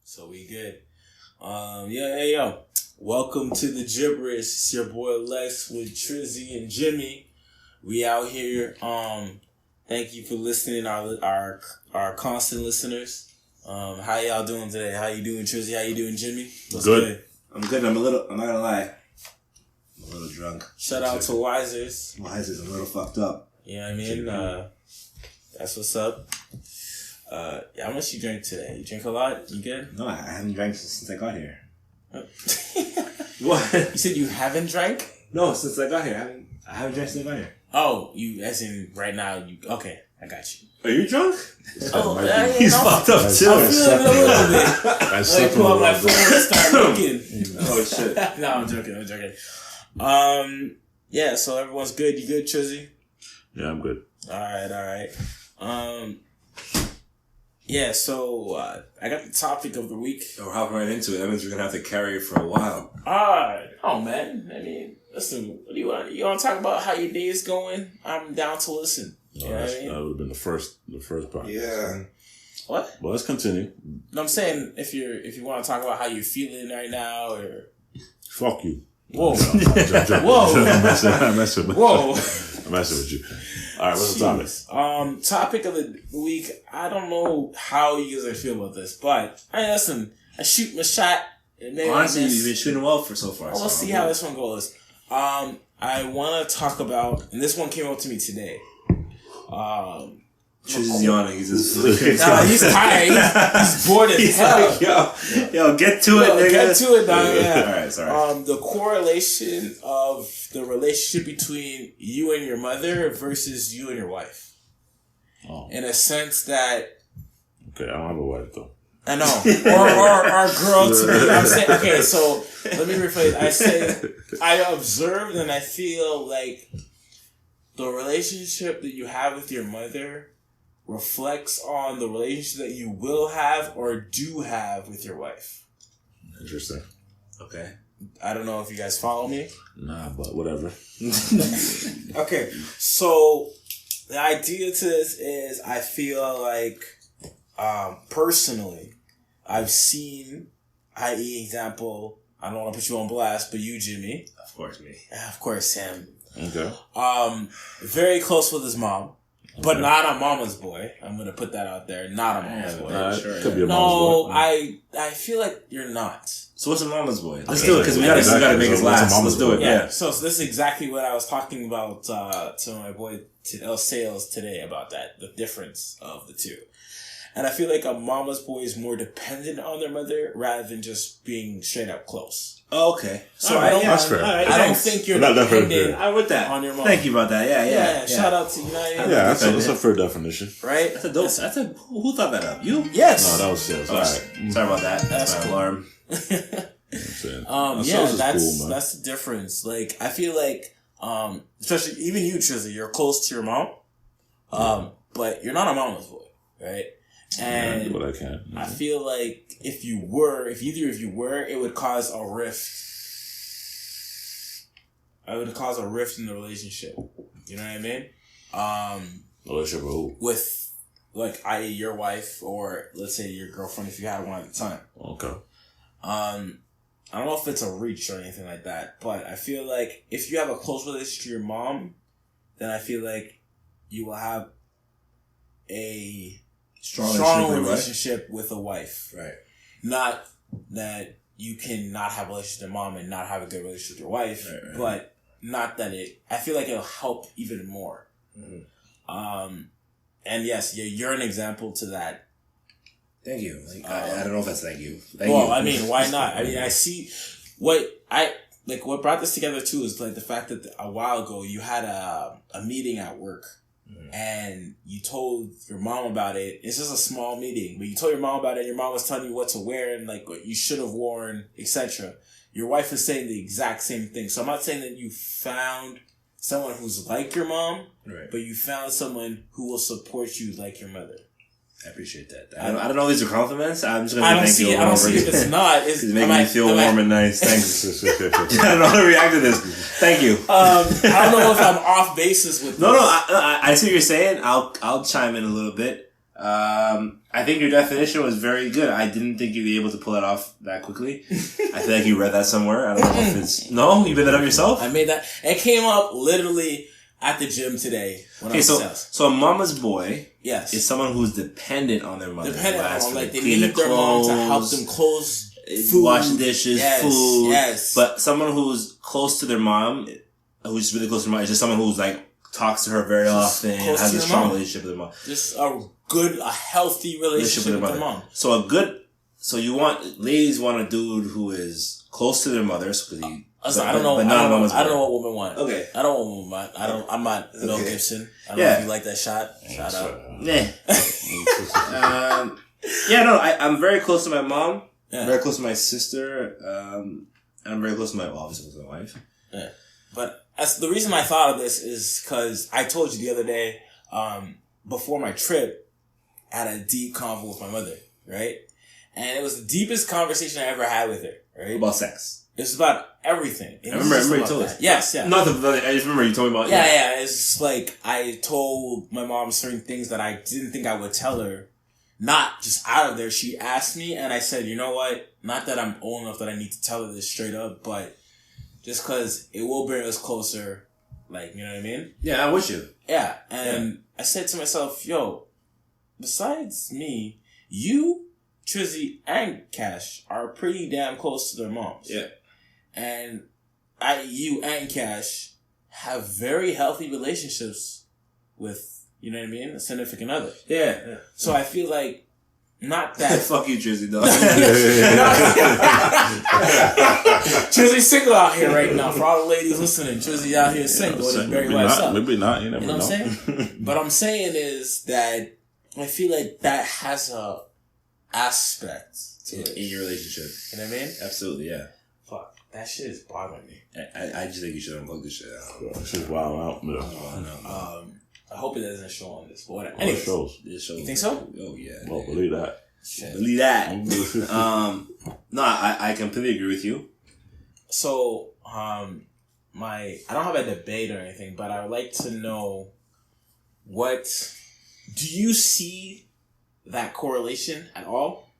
So we good. Yo. Welcome to the Gibberish. It's your boy Lex with Trizzy and Jimmy. We out here. Thank you for listening, our constant listeners. How y'all doing today? How you doing, Trizzy? How you doing, Jimmy? What's good? I'm good. I'm not gonna lie. I'm a little drunk. Shout out to Wisers. Wisers, I'm a little fucked up. You know what I mean? That's what's up. How much you drink today? You drink a lot? You good? No, I haven't drank since I got here. What? You said you haven't drank? No, since I got here. I haven't drank since I got here. Oh, you, as in right now, you, okay, I got you. Are you drunk? Oh, he's fucked up too. I'm feeling a little bit. I pull out my phone and start looking. Oh shit. No, I'm joking. Yeah, so everyone's good. You good, Trizzy? Yeah, I'm good. Alright. Yeah, so I got the topic of the week. We're hopping right into it. That means we're gonna have to carry it for a while. Oh man. I mean, listen, what do you want? You want to talk about how your day is going? I'm down to listen. You know what I mean? That would have been the first part. Yeah. What? Well, let's continue. No, I'm saying if you want to talk about how you're feeling right now, or fuck you. Whoa. Whoa. I'm messing with you. All right, what's the topic? Topic of the week. I don't know how you guys feel about this, but I shoot my shot. Honestly, you've been shooting well for so far. Let's see how this one goes. I want to talk about, and this one came up to me today. Trizzy's yawning. He's just he's tired. He's bored as hell. Like, yo, get to it, nigga. Get to it, dog. Yeah. All right, sorry. The correlation of the relationship between you and your mother versus you and your wife. Oh. In a sense that. Okay, I don't have a wife though. I know. Or girl to me. I'm saying, okay, so let me rephrase. I observed and I feel like the relationship that you have with your mother reflects on the relationship that you will have or do have with your wife. Interesting. Okay. I don't know if you guys follow me. Nah, but whatever. Okay, so the idea to this is I feel like, personally, I've seen, i.e. example, I don't want to put you on blast, but you, Jimmy. Of course, me. Of course, Sam. Okay. Very close with his mom. But not a mama's boy. I'm going to put that out there. Not a mama's boy. Sure, could be a mama's boy. I feel like you're not. So what's a mama's boy? Let's Okay. do it, because we gotta make it last. Let's do it. Yeah. So this is exactly what I was talking about to my boy Sales today about that, the difference of the two. And I feel like a mama's boy is more dependent on their mother rather than just being straight up close. Oh, okay. So I don't. That's fair. I don't think you're dependent I'm with that. on your mom. Thank you about that. Yeah. Shout out to you. Yeah, that's a fair definition. Right? That's a dope. Who thought that up? You? Yes. No, that was Sales. All right. Sorry about that. That's my cool. alarm. That's the difference. Like, I feel like, especially even you, Trizzy, you're close to your mom, but you're not a mama's boy, right? And I do what I can. Mm-hmm. I feel like if either of you were, it would cause a rift. It would cause a rift in the relationship. You know what I mean? Relationship with who? With, like, i.e. your wife, or let's say your girlfriend if you had one at the time. Okay. I don't know if it's a reach or anything like that, but I feel like if you have a close relationship to your mom, then I feel like you will have a strong relationship with a wife. Right. Not that you can not have a relationship with your mom and not have a good relationship with your wife, right. But not that I feel like it'll help even more. Mm-hmm. And yes, you're an example to that. Thank you. I don't know if that's thank you. I mean, why not? I mean, I see what brought this together too is like the fact that a while ago you had a meeting at work. Mm-hmm. And you told your mom about it. It's just a small meeting, but you told your mom about it. And your mom was telling you what to wear and like what you should have worn, etc. Your wife is saying the exact same thing. So I'm not saying that you found someone who's like your mom, right, but you found someone who will support you like your mother. I appreciate that. I don't know if these are compliments. I'm just going to thank you. I don't see it. It's not. It's making me feel warm and nice. Thanks. I don't know how to react to this. Thank you. I don't know if I'm off basis with this. No. I see what you're saying. I'll chime in a little bit. I think your definition was very good. I didn't think you'd be able to pull that off that quickly. I feel like you read that somewhere. I don't know if it's... No? You made that up yourself? I made that. It came up literally at the gym today. So a mama's boy is someone who's dependent on their mother. Dependent on, like, they need their mom to help them clothes, food. Wash the dishes, food. Yes. But someone who's close to their mom, who's really close to their mom, is just someone who's like, talks to her very often, has a strong relationship with their mom. Just a healthy relationship with their mom. So ladies want a dude who is close to their mothers, because I don't know what women want. Okay. I don't want women want. I'm not Mel Gibson. I don't know if you like that shot. Shout out. I'm very close to my mom. Yeah. Very close to my sister. I'm very close to my wife. Yeah. But the reason I thought of this is because I told you the other day, before my trip, I had a deep convo with my mother, right? And it was the deepest conversation I ever had with her, right? About sex. It was about everything. I remember you told us. Yes, yeah. I just remember you told me about Yeah. It's just like, I told my mom certain things that I didn't think I would tell her. Not just out of there. She asked me, and I said, you know what? Not that I'm old enough that I need to tell her this straight up, but just because it will bring us closer. Like, you know what I mean? Yeah, I'm with you. Yeah. And I said to myself, yo, besides me, you, Trizzy, and Cash are pretty damn close to their moms. Yeah. And you and Cash have very healthy relationships with, you know what I mean, a significant other. Yeah. So I feel like, not that... Fuck you, Trizzy, dog. Trizzy single out here right now. For all the ladies listening, Trizzy out here single. Maybe not. Maybe not. You never know. You know what I'm saying? But I'm saying is that I feel like that has a aspect to it. In your relationship. You know what I mean? Absolutely, yeah. Fuck. That shit is bothering me. I just think you should unplug this shit out. This shit's wild out. I hope it doesn't show on this, but whatever. Anyways, it shows. You think so? Oh, yeah. Well, believe that. Shit. Believe that. No, I completely agree with you. So, I don't have a debate or anything, but I would like to know do you see that correlation at all?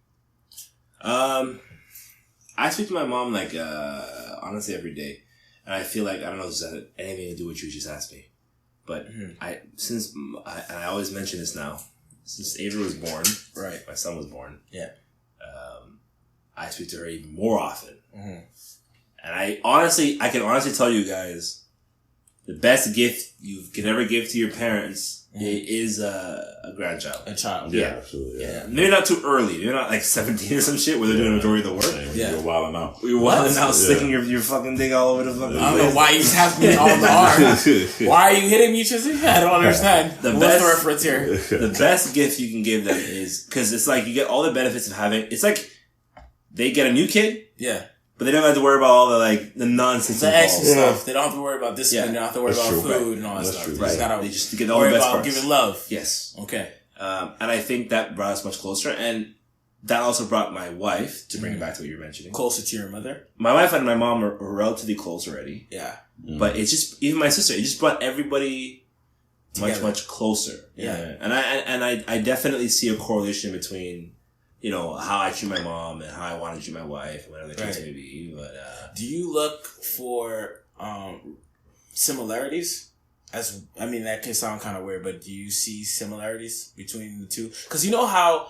I speak to my mom, like, honestly every day. And I feel like, I don't know if this has anything to do with what you just asked me. But I always mention this now, since Avery was born, right? My son was born. Yeah. I speak to her even more often. Mm-hmm. And I can honestly tell you guys, the best gift you can ever give to your parents is a grandchild. A child. Yeah, absolutely. Yeah. Maybe not too early. Maybe not like 17 or some shit where they're doing the majority of the work. You're wilding out. You're wilding out, sticking your fucking dick all over the fucking I don't know why you have me on the arm. Why are you hitting me, Trizzy? I don't understand. What's the reference here? The best gift you can give them is, because it's like you get all the benefits of having, it's like they get a new kid. Yeah. But they don't have to worry about all the nonsense. The extra stuff. They don't have to worry about discipline. They don't have to worry about food and all that stuff. They just get all the best parts. Giving love. Yes. Okay. And I think that brought us much closer. And that also brought my wife, to bring it back to what you were mentioning. Closer to your mother? My wife and my mom are relatively close already. Yeah. But it's just, even my sister, it just brought everybody together. much closer. Yeah. And I definitely see a correlation between, you know, how I treat my mom and how I want to treat my wife, whatever the case may be. But do you look for similarities? That can sound kind of weird, but do you see similarities between the two? Because you know how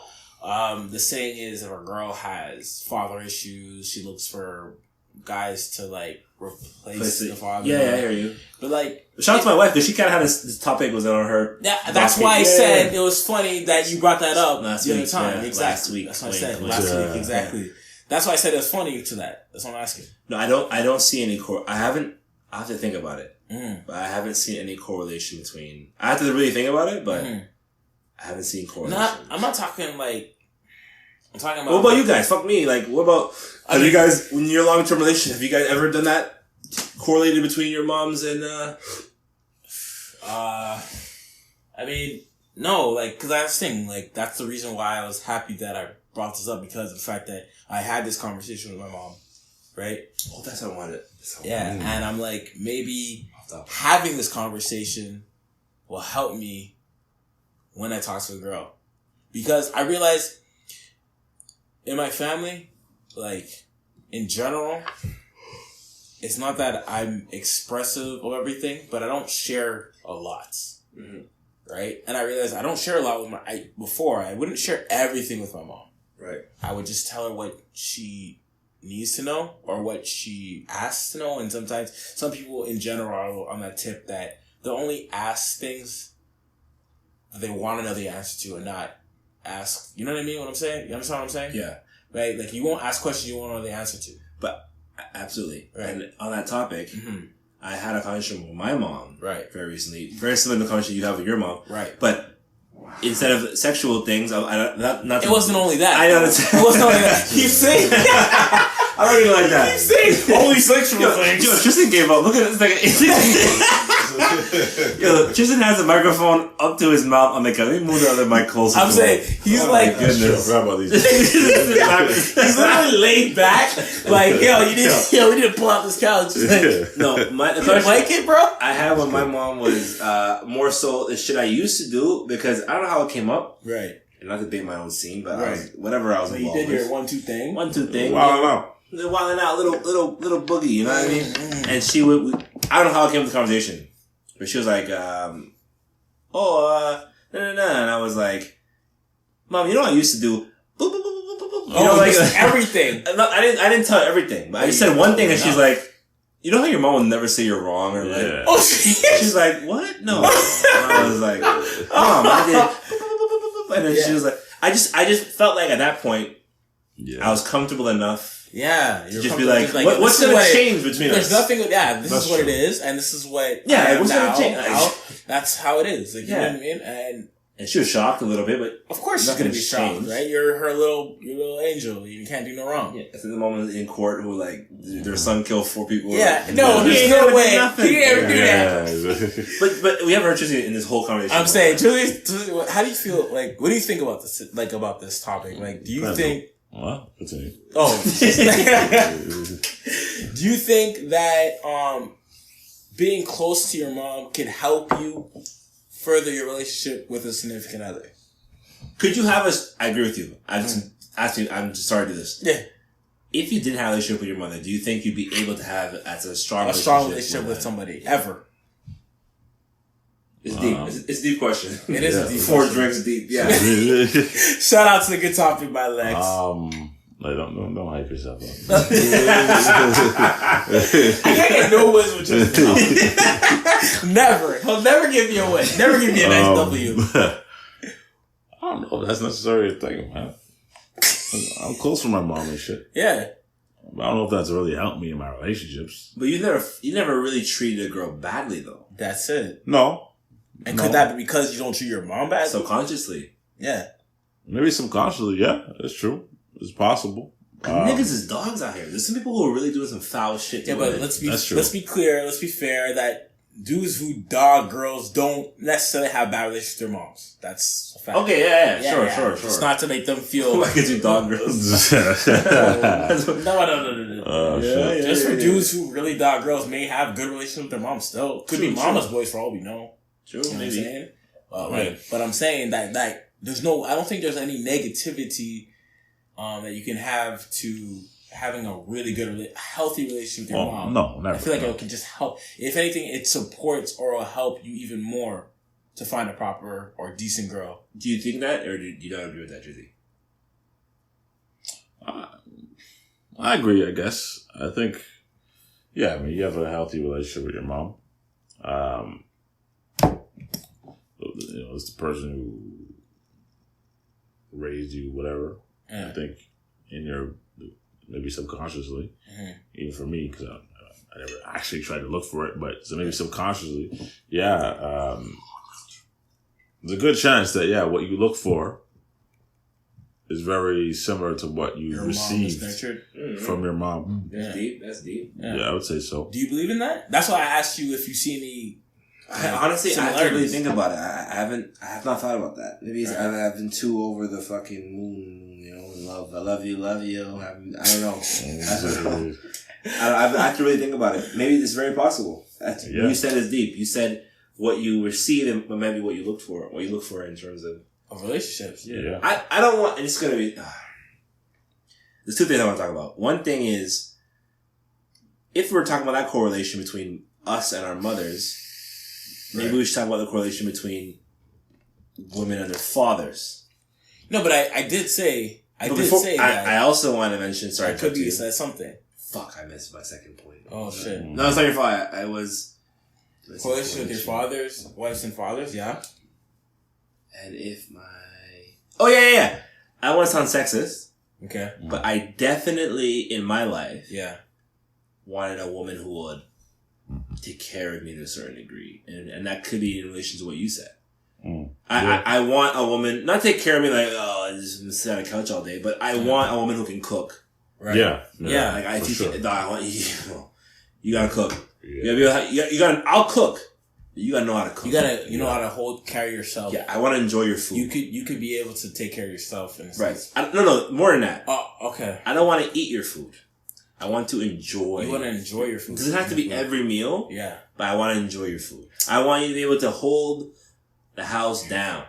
the saying is, if a girl has father issues, she looks for guys to like replace the father. Yeah, I hear you. But like, shout out to my wife, because she kind of had this topic was on her. Yeah, that's why I said it was funny that you brought that up last the other time. Yeah, exactly. Last week. That's what I said. Last week, exactly. Yeah. That's why I said it was funny to that. That's what I'm asking. No, I don't see any I have to think about it. But I haven't seen any correlation between. I have to really think about it, but I haven't seen correlation. I'm not talking like. I'm talking about. What about you guys? Fuck me. Like, what about? Have you guys, in your long-term relationship, have you guys ever done that? Correlated between your moms and. No, like, because I was saying, like, that's the reason why I was happy that I brought this up, because of the fact that I had this conversation with my mom, right? Oh, that's what I wanted. And I'm like, maybe having this conversation will help me when I talk to a girl. Because I realized in my family, like, in general, it's not that I'm expressive of everything, but I don't share a lot. Mm-hmm. Right? And I realized I don't share a lot with before, I wouldn't share everything with my mom. Right. I would just tell her what she needs to know or what she asks to know. And sometimes some people in general are on that tip that they'll only ask things that they want to know the answer to and not ask. You know what I mean? What I'm saying? You understand what I'm saying? Yeah. Right? Like, you won't ask questions you won't know the answer to. But absolutely. Right. And on that topic, mm-hmm. I had a conversation with my mom right. very recently. Very similar to the conversation you have with your mom. Right. But instead of sexual things, it wasn't only that. I know. It wasn't only that. Keep saying I don't even like that. Keep saying only sexual things. Yo, Tristan gave up. Look at this. Yo, Tristan has a microphone up to his mouth. I'm like, let me move the other mic closer. I'm saying, he's like, goodness. I forgot about these. He's literally laid back. Like, we need to pull out this couch. Like, no, you like it, bro? I had when my mom was more so the shit I used to do because I don't know how it came up. Right. And not to bait my own scene, but right. I was so involved you did your 1-2 thing. 1-2 thing. Wow. Wilding out, little boogie, you know what I mean? Mm-hmm. And she would, I don't know how it came to the conversation, but she was like, and I was like, Mom, you know what I used to do? Boop, boop, boop, boop, boop, boop. You know, like everything. No, I didn't tell her everything, but I just said one thing, and she's like, you know how your mom will never say you're wrong, or like, she's like, what? No. And I was like, Mom, I did, and then she was like, I just felt like at that point, I was comfortable enough. Yeah. To just be like, what's going to change between us? There's nothing, this is what it is, and this is what what's going to change? That's how it is. Like, you know what I mean? And she was shocked a little bit, but of course she's going to be shocked, right? You're her little angel. You can't do no wrong. Yeah. At the moment in court who, like, their son killed 4 people. Yeah. No, there's no way. He didn't ever do that. But we haven't heard Trizzy in this whole conversation. I'm saying, Trizzy, how do you feel, like, what do you think about this, like, about this topic? Like, do you think... Well, continue. Oh. Do you think that being close to your mom could help you further your relationship with a significant other? Could you have I agree with you. I'm just sorry to do this. Yeah. If you didn't have a relationship with your mother, do you think you'd be able to have a strong relationship with somebody ever? It's deep. It's a deep question. It is a deep 4 question. drinks deep. Yeah. Shout out to the good topic by Lex. Like, don't hype yourself up. I can't get no wins with you. Never. He'll never give me a win. Never give me a nice W. I don't know if that's necessarily a thing, man. I'm close with my mom and shit. Yeah. I don't know if that's really helped me in my relationships. But you never really treated a girl badly, though. That's it. No. And could that be because you don't treat your mom badly? Subconsciously. Yeah. Maybe subconsciously, yeah. It's true. It's possible. Niggas is dogs out here. There's some people who are really doing some foul shit. Yeah, but let's be clear. Let's be fair that dudes who dog girls don't necessarily have bad relationships with their moms. That's a fact. Okay, yeah. Sure. It's not to make them feel like it's dog girls. No. Just for dudes who really dog girls may have good relationships with their moms still. Could be mama's boys for all we know. True, you know maybe. What I'm saying? Right. But I'm saying that there's no, I don't think there's any negativity that you can have to having a really good, healthy relationship with your mom. No, never. I feel like it can just help. If anything, it supports or will help you even more to find a proper or decent girl. Do you think that, or do you not agree with that, Trizzy? I agree, I guess. I think, you have a healthy relationship with your mom. It's the person who raised you, whatever. I think in your, maybe subconsciously, even for me, because I never actually tried to look for it, but so maybe subconsciously, there's a good chance that, what you look for is very similar to what you received from your mom. That's deep. Yeah, I would say so. Do you believe in that? That's why I asked you if you see any. Honestly, I have to really think about it. I have not thought about that. Maybe I've been too over the fucking moon, love. I love you. I don't know. I have to really think about it. Maybe it's very possible. You said it's deep. You said what you received, but maybe what you looked for. What you look for in terms of Of relationships. Yeah. I don't want, it's going to be, there's two things I want to talk about. One thing is, if we're talking about that correlation between us and our mothers, maybe we should talk about the correlation between women and their fathers. No, but I did say that. I also want to mention, sorry. I could be said something. Fuck, I missed my second point. Oh, shit. No, it's not your fault. I was... Correlation with your fathers, wives and fathers, yeah? And if my... Oh, yeah. I don't want to sound sexist. Okay. But I definitely, in my life... Yeah. Wanted a woman who would take care of me to a certain degree. And that could be in relation to what you said. I want a woman, not take care of me like, oh, I just sit on the couch all day, but I want a woman who can cook. Right. Yeah. Like, I teach you, I want you gotta cook. Yeah. You gotta, I'll cook. You gotta know how to cook. You gotta, know how to carry yourself. Yeah, I want to enjoy your food. You could be able to take care of yourself. In a sense. No, more than that. Oh, okay. I don't want to eat your food. I want to enjoy. You want to enjoy your food. It doesn't have to be every meal. Yeah. But I want to enjoy your food. I want you to be able to hold the house down.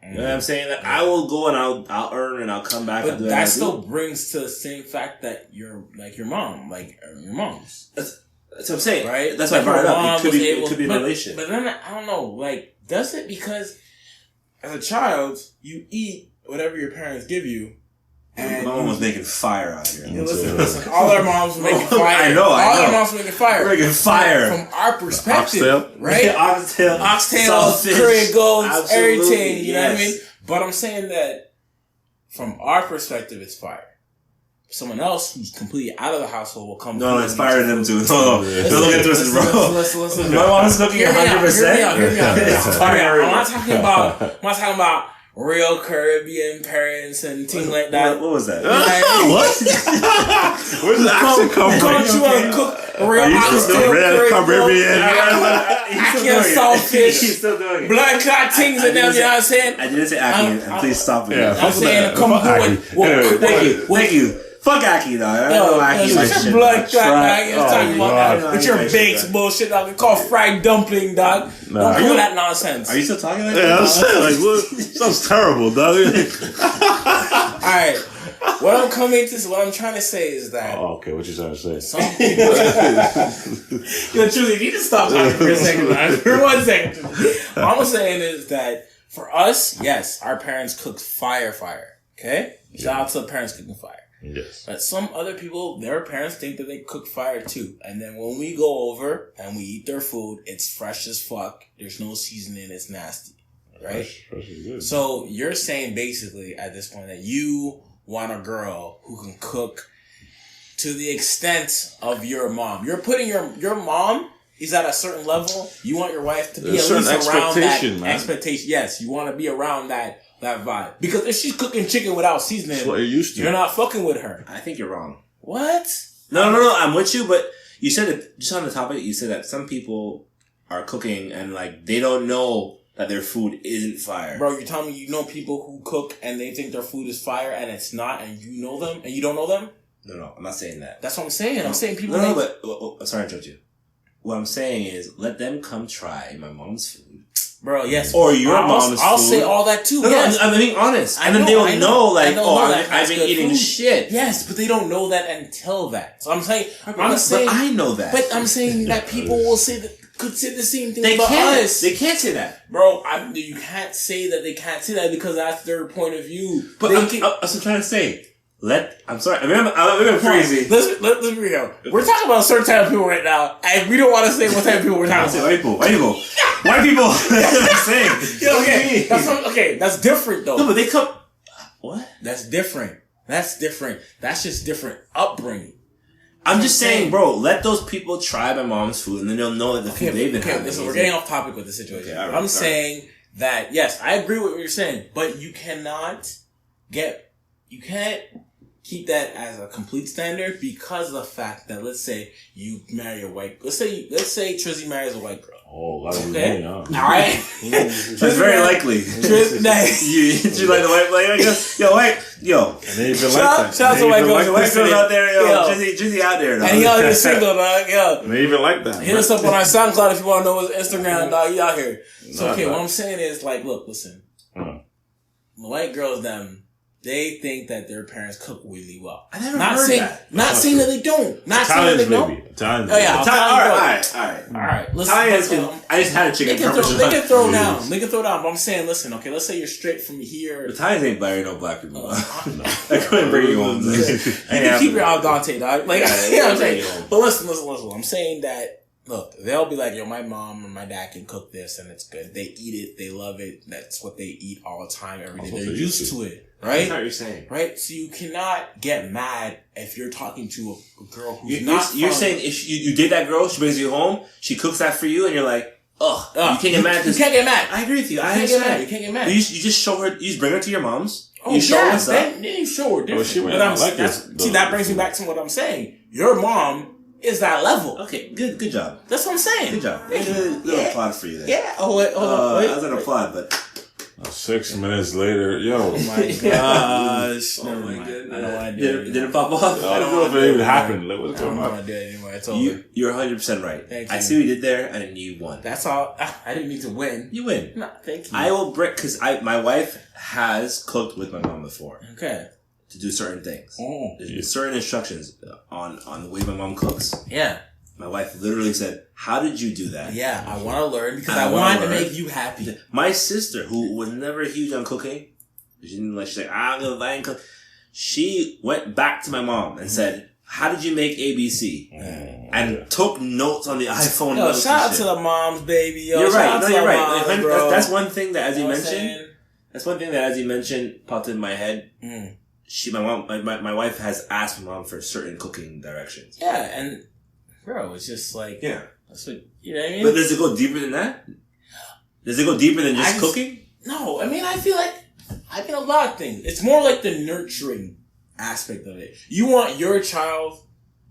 You know what I'm saying? That I will go and I'll earn and I'll come back. But that still brings to the same fact that you're like your mom, your mom's. That's what I'm saying, right? That's why I brought it up. It could be a relation. But then I don't know. Like, does it? Because as a child, you eat whatever your parents give you. And my mom was making fire out here. Yeah, listen. All our moms were making fire. I know. All our moms were making fire. We're making fire. From our perspective. Oxtail. Right? Oxtail, curry goats, everything. You know what I mean? But I'm saying that from our perspective, it's fire. Someone else who's completely out of the household will come. No, it's fire them too. No, don't get twisted, bro. Listen. My mom's cooking 100%. Hear me out. It's fire. I'm not talking about real Caribbean parents and things like that. What was that? What? Where's the accent come from? Don't you want to cook real oxtail Caribbean? Ackee saltfish. He's still doing it. Blood clot things and them, you know what I'm saying? I didn't say Ackee, and please stop it. I'm saying come good. Thank you. Fuck Ackee, dog. I don't know Ackee like shit. Blood clot, dog. You're talking about that. With your baked bullshit, dog. It's called fried dumpling, dog. Don't do that nonsense. Are you still talking like that? Yeah, I'm saying, like, what? Sounds terrible, dog. Alright. What I'm trying to say is that. Oh, okay. What you trying to say? Some people. Truly, you need to stop talking for a second, man. For 1 second. What I'm saying is that for us, yes, our parents cooked fire. Okay? Shout out to the parents cooking fire. Yes. But some other people, their parents think that they cook fire too. And then when we go over and we eat their food, it's fresh as fuck. There's no seasoning. It's nasty. Right? Fresh is good. So you're saying basically at this point that you want a girl who can cook to the extent of your mom. You're putting your mom is at a certain level. You want your wife to be at least around that expectation. Yes, you want to be around that vibe. Because if she's cooking chicken without seasoning, that's what you're used to. You're not fucking with her. I think you're wrong. What? No, I'm with you, but you said that, just on the topic, you said that some people are cooking and like, they don't know that their food isn't fire. Bro, you're telling me you know people who cook and they think their food is fire and it's not, and you know them and you don't know them? No, I'm not saying that. That's what I'm saying. I'm saying people... No, but... sorry to interrupt you. What I'm saying is, let them come try my mom's food. Bro, yes. Or your mom's food. I'll say all that too. No, yes. I'm being honest. And then they'll know, like, I've been eating shit. Yes, but they don't know that until that. So I'm saying... But I know that. But I'm saying that people will say that... Could say the same thing about us. They can't say that. Bro, you can't say that they can't say that because that's their point of view. But I'm trying to say... I'm sorry. I'm crazy. Let's be real. We're talking about a certain type of people right now, and we don't want to say what type of people we're talking about. White people. White people. That's what I'm saying. Okay, that's different though. No, but they come... What? That's different. That's just different upbringing. I'm just saying, bro, let those people try my mom's food, and then they'll know that the food they've been having. Listen, we're getting off topic with the situation. Okay, I'm saying that, yes, I agree with what you're saying, but you can't keep that as a complete standard because of the fact that, let's say you marry a white, let's say Trizzy marries a white girl. Oh, that's okay. Alright. That's very likely. You like the white lady? Yo. And they even like that. Shout out to white girls. White girls out there, Drizzy out there, dog. And he out here single, dog. Yo. And they even like that. Hit us up on our SoundCloud if you want to know his Instagram, dog. He out here. So, okay, what I'm saying is, like, look, listen. the white girls, they think that their parents cook really well. I never heard that. Not saying that they don't. Not saying that they don't. Italians, oh yeah, all right. Listen, I just had a chicken. They can throw down. They can throw down. But I'm saying, listen, okay, let's say you're straight from here. Italians ain't burying no black people. I couldn't bring you home. You can keep your al dente, dog. Like, you know what I'm saying? But listen. I'm saying that. Look, they'll be like, yo, my mom and my dad can cook this and it's good. They eat it. They love it. That's what they eat all the time, every day. They're used to it, right? That's what you're saying. Right? So you cannot get mad if you're talking to a girl who's You're saying if you date that girl, she brings you home, she cooks that for you, and you're like, you can't get mad. You can't get mad. I agree with you. You can't get mad. You just show her, you just bring her to your mom's. Oh, you show her stuff. Then you show her different. That brings me back to what I'm saying. Your mom is that level. Okay, good job. That's what I'm saying. Good job. Little applaud for you there. Yeah. Hold on. I was gonna applaud, but 6 minutes later, yo. Oh my gosh. Oh my goodness. I know I did. Did it pop off? I don't know if it even happened. Like, what's going on? I did anymore. It's over. You're 100% right. Thank you. I see what you did there, and you won. That's all. I didn't need to win. You win. No, thank you. I will break, because my wife has cooked with my mom before. Okay. To do certain things. Oh. There's certain instructions on the way my mom cooks. Yeah. My wife literally said, "How did you do that?" Yeah, I want to learn because I want to make you happy. My sister, who was never huge on cooking, she's like, I'm gonna lie and cook. She went back to my mom and said, "How did you make ABC?" And took notes on the iPhone. Yo, shout out to the moms, baby. Yo, you're right. No, you're right. Moms, that's one thing that, as you mentioned, that's one thing that, as you mentioned, popped in my head. My wife has asked my mom for certain cooking directions. Yeah, and bro, it's just like, that's what, you know what I mean? But does it go deeper than that? Does it go deeper than just cooking? No, I mean, I feel like, a lot of things. It's more like the nurturing aspect of it. You want your child,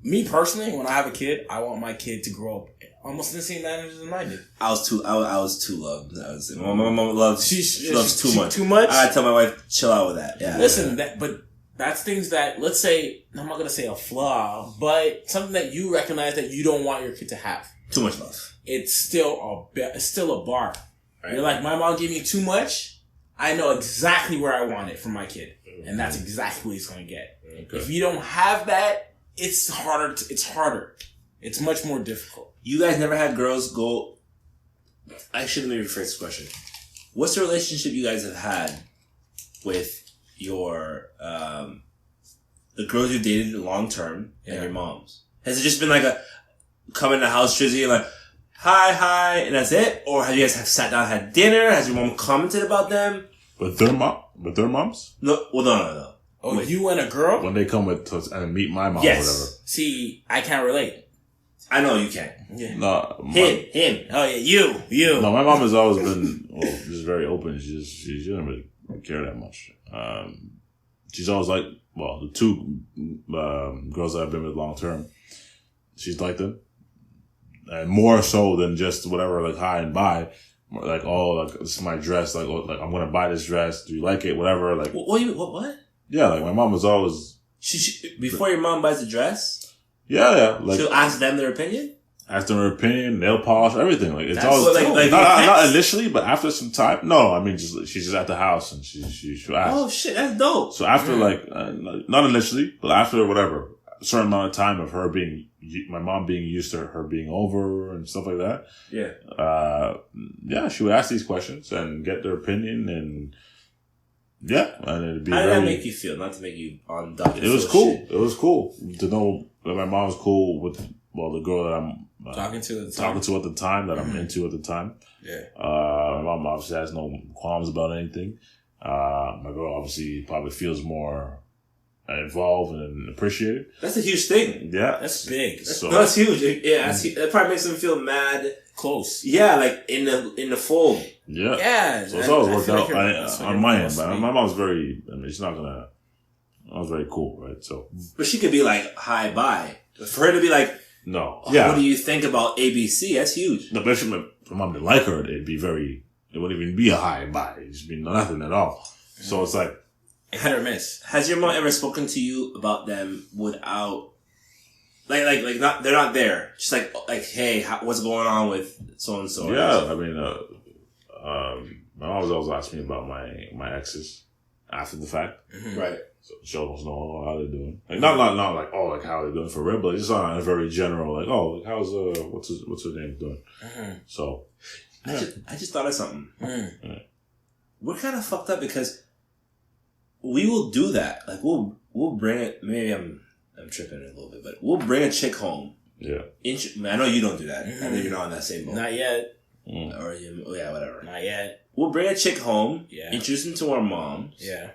me personally, when I have a kid, I want my kid to grow up almost in the same manner as I did. I was too loved. My mom loves, she loves too much. Too much? I tell my wife, chill out with that. Yeah. Listen, but that's things that, let's say, I'm not going to say a flaw, but something that you recognize that you don't want your kid to have. Too much love. It's still a bar. Right. You're like, my mom gave me too much. I know exactly where I want it for my kid. And that's exactly what he's going to get. Okay. If you don't have that, it's harder. It's much more difficult. You guys never had girls go... I shouldn't maybe rephrase this question. What's the relationship you guys have had with your the girls you dated long term and your moms? Has it just been like a come in the house, Trizzy, and like hi, and that's it? Or have you guys sat down, had dinner? Has your mom commented about them? With their moms? No. Oh, wait. You and a girl? When they come and meet my mom or whatever. See, I can't relate. I know you can't. Yeah. No, him. Oh yeah, you. No, my mom has always been just very open. She doesn't really care that much. She's always like, the two girls that I've been with long term, she's like them, and more so than just whatever, like hi and bye. More like, this is my dress. Like I'm gonna buy this dress. Do you like it? Whatever. Like what? Yeah, like my mom was always. She before your mom buys the dress. Yeah. Like she'll ask them their opinion. Ask them their opinion, nail polish, everything. Like it's always not initially, but after some time. No, I mean she's just at the house and she'll ask. Oh shit, that's dope. So after not initially, but after whatever a certain amount of time of her being my mom being used to her being over and stuff like that. Yeah. She would ask these questions and get their opinion and. Yeah, and it'd be. How did that make you feel? Not to make you on duck. It was cool. Shit. It was cool to know that my mom was cool with the girl that I'm talking to at the time that I'm into at the time. Yeah. My mom obviously has no qualms about anything. My girl obviously probably feels more involved and appreciated. That's a huge thing. Yeah, that's big. That's huge. Yeah, that probably makes them feel mad. Close. Yeah, like in the fold. Yeah. Yeah. So it's always worked out on my end, but my mom's very. I mean, she's not gonna. I was very cool, right? So. But she could be like, "Hi, bye." For her to be like, "No, what do you think about ABC?" That's huge. No, but if my mom didn't like her, it'd be very. It wouldn't even be a hi, bye. It'd just be nothing at all. So it's like. Hit or miss. Has your mom ever spoken to you about them without? Like not, they're not there. Just like, hey, what's going on with so and so? Yeah, I mean, my mom was always asking me about my exes. after the fact. Mm-hmm. Right. So show us know how they're doing. Like not like like how they're doing for real, but just on a very general like like how's what's her name doing? Mm-hmm. So I just thought of something. Mm-hmm. We're kind of fucked up because we will do that. Like we'll bring it. Maybe I'm tripping a little bit, but we'll bring a chick home. Yeah. I know you don't do that. I know you're not on that same boat. Not yet. Or whatever. Not yet. We'll bring a chick home. Yeah. Introduce them to our moms. Yeah.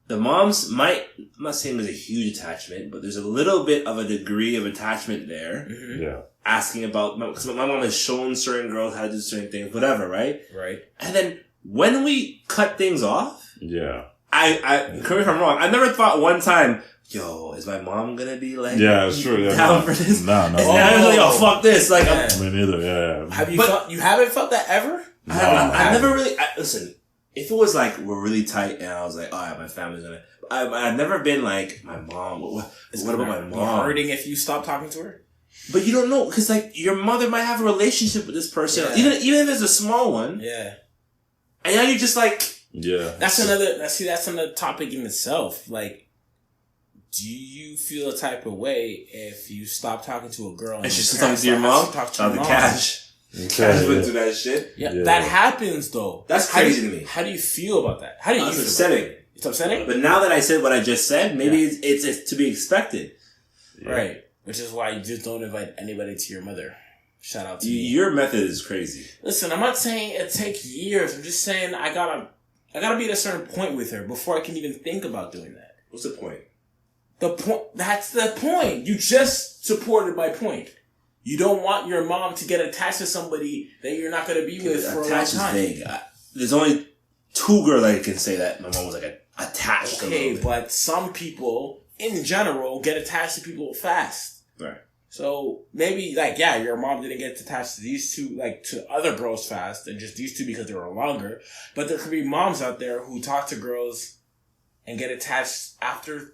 The moms might. I'm not saying there's a huge attachment, but there's a little bit of a degree of attachment there. Mm-hmm. Yeah. Asking about because my mom has shown certain girls how to do certain things, whatever, right? Right. And then when we cut things off, Yeah. I correct me if I'm wrong. I never thought one time, yo, is my mom gonna be like, yeah, it's true. Yeah, down for this? No. And I was like, oh, fuck this. Like, Yeah. Me neither. Yeah. Have you you haven't felt that ever? No. I never really. Listen, if it was like we're really tight and I was like, all right, my family's gonna. I've never been like my mom. What about my mom? Hurting if you stop talking to her. But you don't know because like your mother might have a relationship with this person, Yeah. even if it's a small one. Yeah. And now you're just like. Yeah. That's another topic in itself. Like, do you feel a type of way if you stop talking to a girl And she's talking to your mom? Talk to your mom. Cash. Cash went through that shit. Yeah, Yeah. that happens though. That's crazy to me. How do you feel about that? How do you It's feel? upsetting. It's upsetting? But now that I said what I just said, maybe it's to be expected. Yeah. Right. Which is why you just don't invite anybody to your mother. Shout out to you. Your method is crazy. Listen, I'm not saying it takes years. I'm just saying I gotta be at a certain point with her before I can even think about doing that. What's the point? That's the point. You just supported my point. You don't want your mom to get attached to somebody that you're not going to be with for a long Attached is time. vague. There's only 2 girls I can say that my mom was like attached. Okay, but some people in general get attached to people fast. Right. So maybe your mom didn't get attached to these two, to other girls fast, and just these two because they were longer. But there could be moms out there who talk to girls and get attached after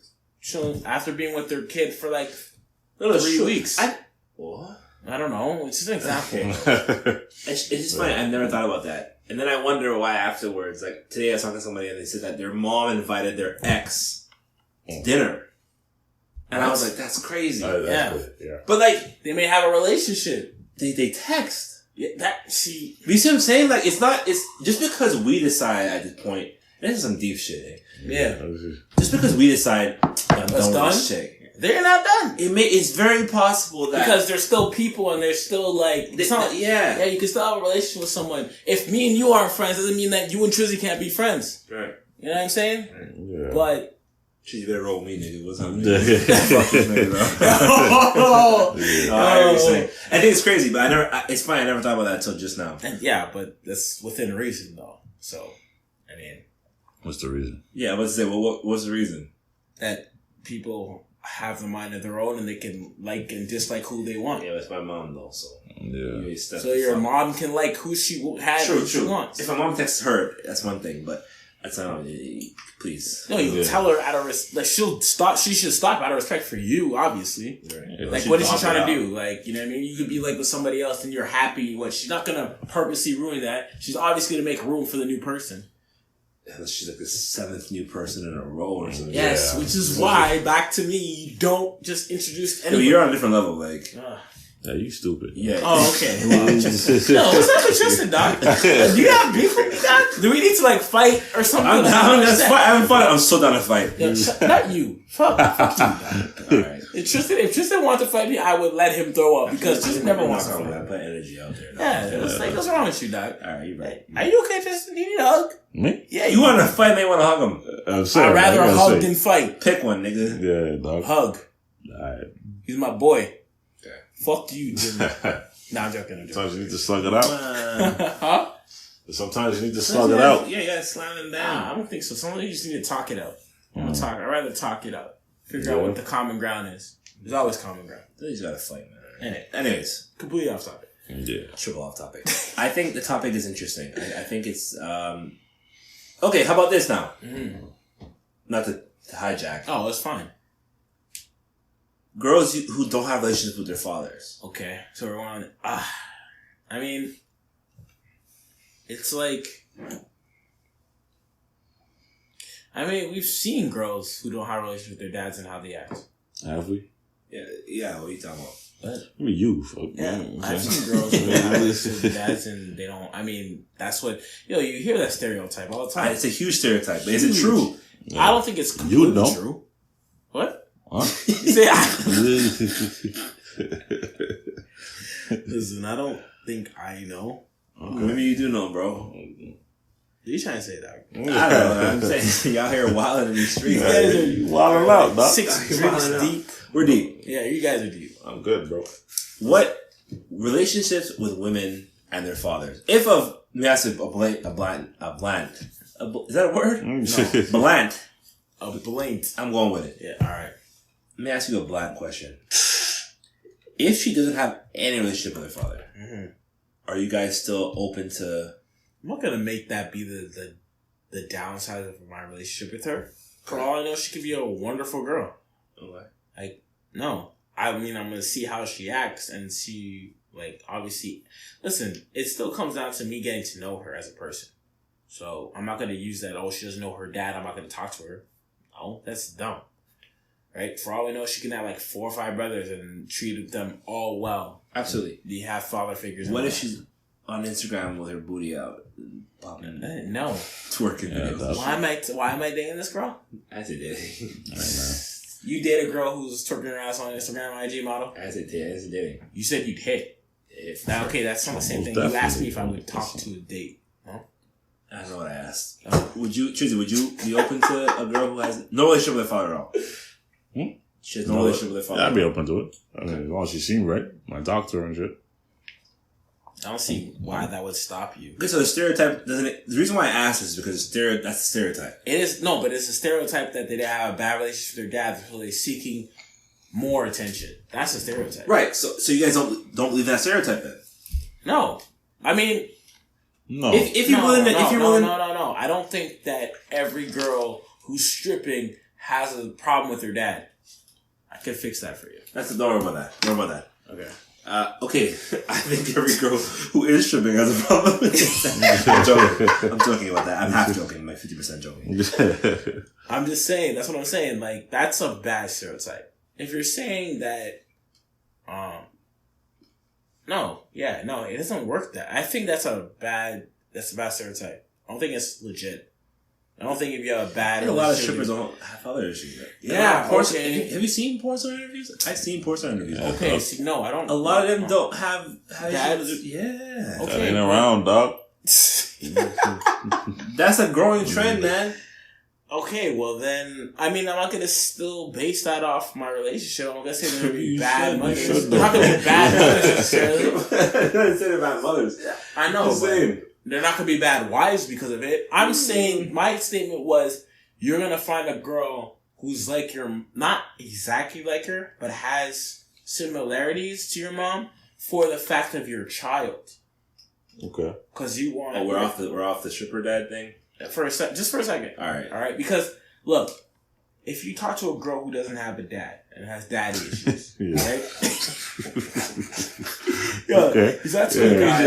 being with their kid for 3 weeks. What? I don't know. It's just an example. Okay. It's just funny. I've never thought about that. And then I wonder why afterwards. Like today I was talking to somebody and they said that their mom invited their ex to dinner. And I was like, that's crazy. Yeah. Yeah. But They may have a relationship. they text. Yeah, You see what I'm saying? Like it's just because we decide at this point, this is some deep shit, eh? Yeah. Just because we decide I'm done with done? this chick. They're not done. It's very possible that Because they're still people and they're still it's not, yeah. you can still have a relationship with someone. If me and you aren't friends, doesn't mean that you and Trizzy can't be friends. Right. You know what I'm saying? Yeah. But She better roll me, nigga. What's up, Yeah. nigga? Fuck this nigga, bro. oh, No, I hear what you're saying. I think it's crazy, but it's funny. I never thought about that until just now. and yeah, but that's within reason though. So, I mean, What's the reason? Yeah, I was to say, well, what's the reason? that people have the mind of their own and they can like and dislike who they want. Yeah, it's my mom though, so. Yeah. So your mom can like who she has True, who she true. wants. If my mom texts her, that's one thing, but that's not. Please. No, you tell her out of she'll stop. She should stop out of respect for you, obviously. Right. Like, what is she trying to do? Like, you know what I mean? You could be like with somebody else and you're happy. What? She's not gonna purposely ruin that. She's obviously gonna make room for the new person. Unless she's like the 7th new person in a row or something. Yes, Yeah. which is why, back to me, you don't just introduce Yo, anybody. you're on a different level, like. Yeah, you stupid. Yeah. Oh, okay. Well, no, what's up with Tristan, dog? Do you have beef with me, dog? Do we need to like fight or something? I'm down. That's fine. I'm having fun. I'm so down to fight. Yo, not you. Fuck you, dog. Alright. If Tristan wanted to fight me, I would let him throw up because Tristan never wants to fight. I put energy out there. Yeah, it's like, what's wrong with you, dog? Alright, you're right. Are you okay, Tristan? Do you need a hug? Me? Yeah, You want to fight, man? Want to hug him? I'm sorry. I'd rather I gotta hug say. than fight. Pick one, nigga. Yeah, dog. Hug. Alright. He's my boy. Okay. Fuck you, Jimmy. Nah, I'm joking. I'm joking. Sometimes you need to slug it out. Huh? Sometimes you need to slug it out. Yeah, you gotta slam him Nah, down. I don't think so. Sometimes you just need to talk it out. I'd rather talk it out. Figure out what the common ground is. There's always common ground. You just gotta fight, man. Yeah. Anyways, Completely off topic. Yeah. triple off topic. I think the topic is interesting. I think it's okay. How about this now? Not to hijack. Oh, it's fine. Girls who don't have relationships with their fathers. Okay, so we're on. I mean, it's like I mean, we've seen girls who don't have a relationship with their dads and how they act. Have we? Yeah. What are you talking about? I mean, you. Yeah, I've seen girls who don't have a relationship with their dads and they don't. I mean, that's what you hear that stereotype all the time. It's a huge stereotype, but is it true? Yeah. I don't think it's completely true. What? Huh? You say Listen, I don't think I know. Okay. Maybe you do know, bro. You trying to say that? I don't know. I'm saying y'all here wilding in the streets. You guys are wilding out, dog. 6 drinks deep. We're deep. Yeah, you guys are deep. I'm good, bro. What relationships with women and their fathers? If let me ask you is that a word? No. Bland. A blank. I'm going with it. Yeah, alright. Let me ask you a bland question. If she doesn't have any relationship with her father, are you guys still open to... I'm not going to make that be the downside of my relationship with her. For all I know, she could be a wonderful girl. Okay. No. I mean, I'm going to see how she acts and see, obviously... Listen, it still comes down to me getting to know her as a person. So, I'm not going to use that, she doesn't know her dad, I'm not going to talk to her. No, that's dumb. Right? For all we know, she can have 4 or 5 brothers and treat them all well. Absolutely. You have father figures. What if she's on Instagram with her booty out? Popping? No. Twerking videos. Why am I dating this girl? As a dating. You date a girl who's twerking her ass on Instagram IG model? As a dating. You said you'd hit. Okay, that's not the same thing. You asked me if I would talk to a date. Huh? I don't know what I asked. Trizzy, would you be open to a girl who has no relationship with her father at all? She has no relationship with her father. Yeah, I'd be open to it. I mean, as long as she seems right. My doctor and shit. I don't see why that would stop you. Okay, so the stereotype doesn't... The reason why I asked is because that's a stereotype. It is... No, but it's a stereotype that they have a bad relationship with their dad, so they're seeking more attention. That's a stereotype. Right, so you guys don't believe that stereotype then? No. I mean... No. If you're willing... No. I don't think that every girl who's stripping has a problem with her dad. I could fix that for you. Don't worry about that. Don't worry about that. Okay. Okay, I think every girl who is stripping has a problem with that. I'm joking about that. I'm half joking. I'm 50% joking. I'm just saying, that's what I'm saying. That's a bad stereotype. If you're saying that, it doesn't work that. I think that's a bad stereotype. I don't think it's legit. I don't think if you have a bad... I think a lot of strippers don't have other issues. Yeah, okay. Have you seen porn star interviews? I've seen porn star interviews. Okay, see, no, I don't... A lot of them don't have dads. Yeah. Okay. That ain't around, dog. That's a growing trend, man. Okay, well then, I mean, I'm not going to still base that off my relationship. I'm going to say they're going to be bad mothers. They're not going to be bad mothers necessarily. I'm not saying about mothers. I know, but they're not going to be bad wives because of it. I'm saying, my statement was, you're going to find a girl who's like not exactly like her, but has similarities to your mom for the fact of your child. Okay. Because you want... Oh, we're off the stripper dad thing? Just for a second. All right. Because, look, if you talk to a girl who doesn't have a dad and has daddy issues, right? Okay. You talk to a guy.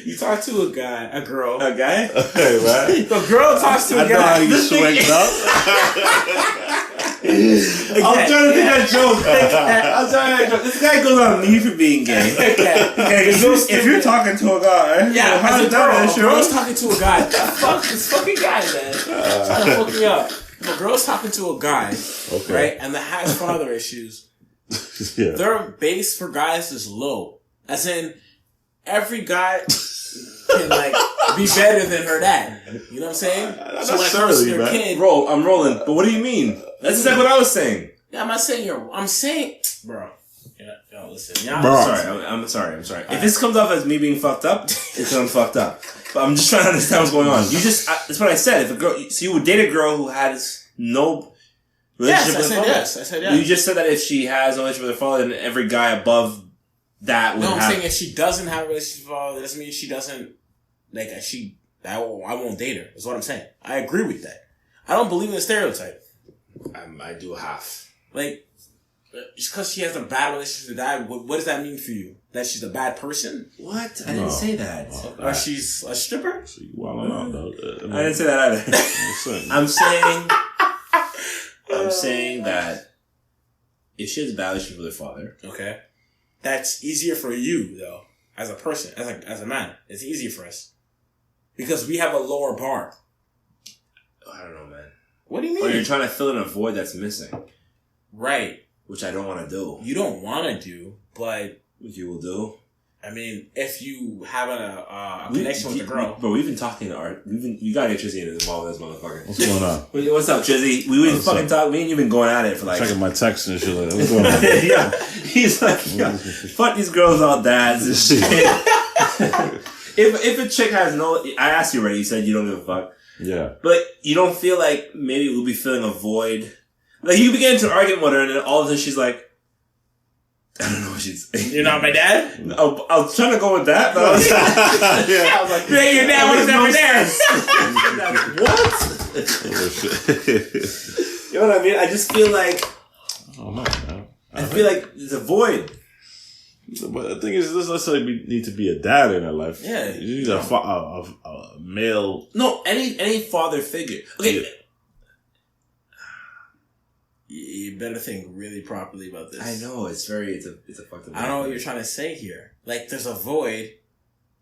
You talk to a girl. A guy? Okay, right? The girl talks to a guy. I know how you swing up. I'm trying to think that joke. This guy goes on leave for being gay. Okay, if you're talking to a guy, as a girl's talking to a guy. Fuck this fucking guy, man. Trying to fuck me up. If a girl's talking to a guy, right, and that has father issues, their base for guys is low. As in, every guy can be better than her dad. You know what I'm saying? So when it comes to their kid, I'm rolling. But what do you mean? That's exactly what I was saying. Yeah, I'm not saying I'm saying, bro. Yeah, listen. I'm sorry. If this comes off as me being fucked up, it's because I'm fucked up. But I'm just trying to understand what's going on. That's what I said. If a girl, so you would date a girl who has no relationship with her father? Yes, I said yes. You just said that if she has no relationship with her father, then every guy above that would have... No, I'm saying if she doesn't have a relationship with her father, that doesn't mean she doesn't, I won't date her, is what I'm saying. I agree with that. I don't believe in the stereotype. I do half. Just because she has a bad relationship with her dad, what does that mean for you? That she's a bad person? What? I didn't say that. Or she's a stripper? So you wilding out, though. I didn't say that either. I'm saying that if she has a bad relationship with her father, okay, that's easier for you though, as a person, as a man. It's easier for us because we have a lower bar. I don't know, man. What do you mean? Or you're trying to fill in a void that's missing, right? Which I don't want to do. You don't want to do, but which you will do. I mean, if you have a connection with the girl. But we've been talking to Art. You gotta get Trizzy involved with this motherfucker. What's going on? What's up, Trizzy? We been fucking talking. Me and you've been going at it for like... Checking my texts and shit like that. What's going on? Yeah. He's like, fuck these girls all dads and shit. if a chick has no... I asked you already. You said you don't give a fuck. Yeah. But you don't feel like maybe we'll be filling a void. Like, you begin to argue with her and then all of a sudden she's like, I don't know what she's saying. You're not my dad? No, I was trying to go with that, but I was like, yeah, your dad was never there. You know what I mean? I just feel like... Oh, no, man. I feel like there's a void. But the thing is, it doesn't necessarily need to be a dad in her life. Yeah. You need a male... No, any father figure. Okay. Yeah. You better think really properly about this. I know, it's a fucked up. I don't know what you're trying to say here. Like, there's a void.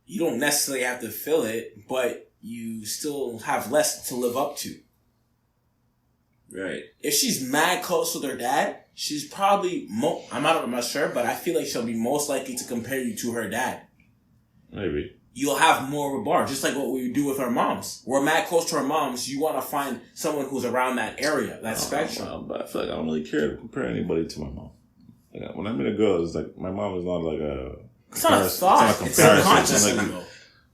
You don't necessarily have to fill it, but you still have less to live up to. Right. If she's mad close with her dad, she's probably... I'm not sure, but I feel like she'll be most likely to compare you to her dad. Maybe. You'll have more of a bar, just like what we do with our moms. We're mad close to our moms. You want to find someone who's around that area, that spectrum. But I feel like I don't really care to compare anybody to my mom. Like, when I meet a girl, it's like my mom is not like a. It's not a thought. It's subconscious.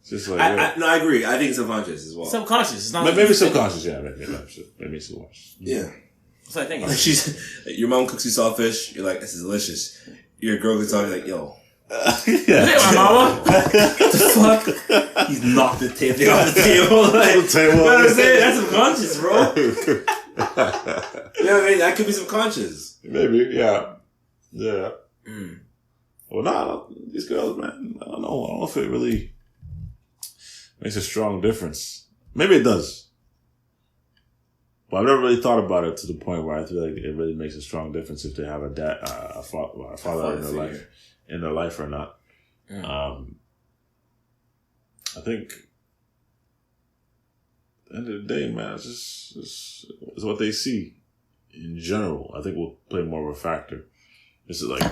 It's just like I agree. I think it's subconscious as well. Subconscious. It's not. Maybe subconscious. Yeah, maybe subconscious. Yeah. That's what I think. Like your mom cooks you saltfish. You're like, this is delicious. Your girl gets on you like, yo. Yeah. Hey, my mama. What the fuck? He's knocked the table off the table. Like, you know what I'm saying? That's subconscious, bro. You know what I mean? That could be subconscious. Maybe, yeah. Yeah. Well, nah, these girls, man, I don't know if it really makes a strong difference. Maybe it does. But I've never really thought about it to the point where I feel like it really makes a strong difference if they have a dad, a father in their life. In their life or not. I think at the end of the day, man, it's what they see in general. I think will play more of a factor. This is like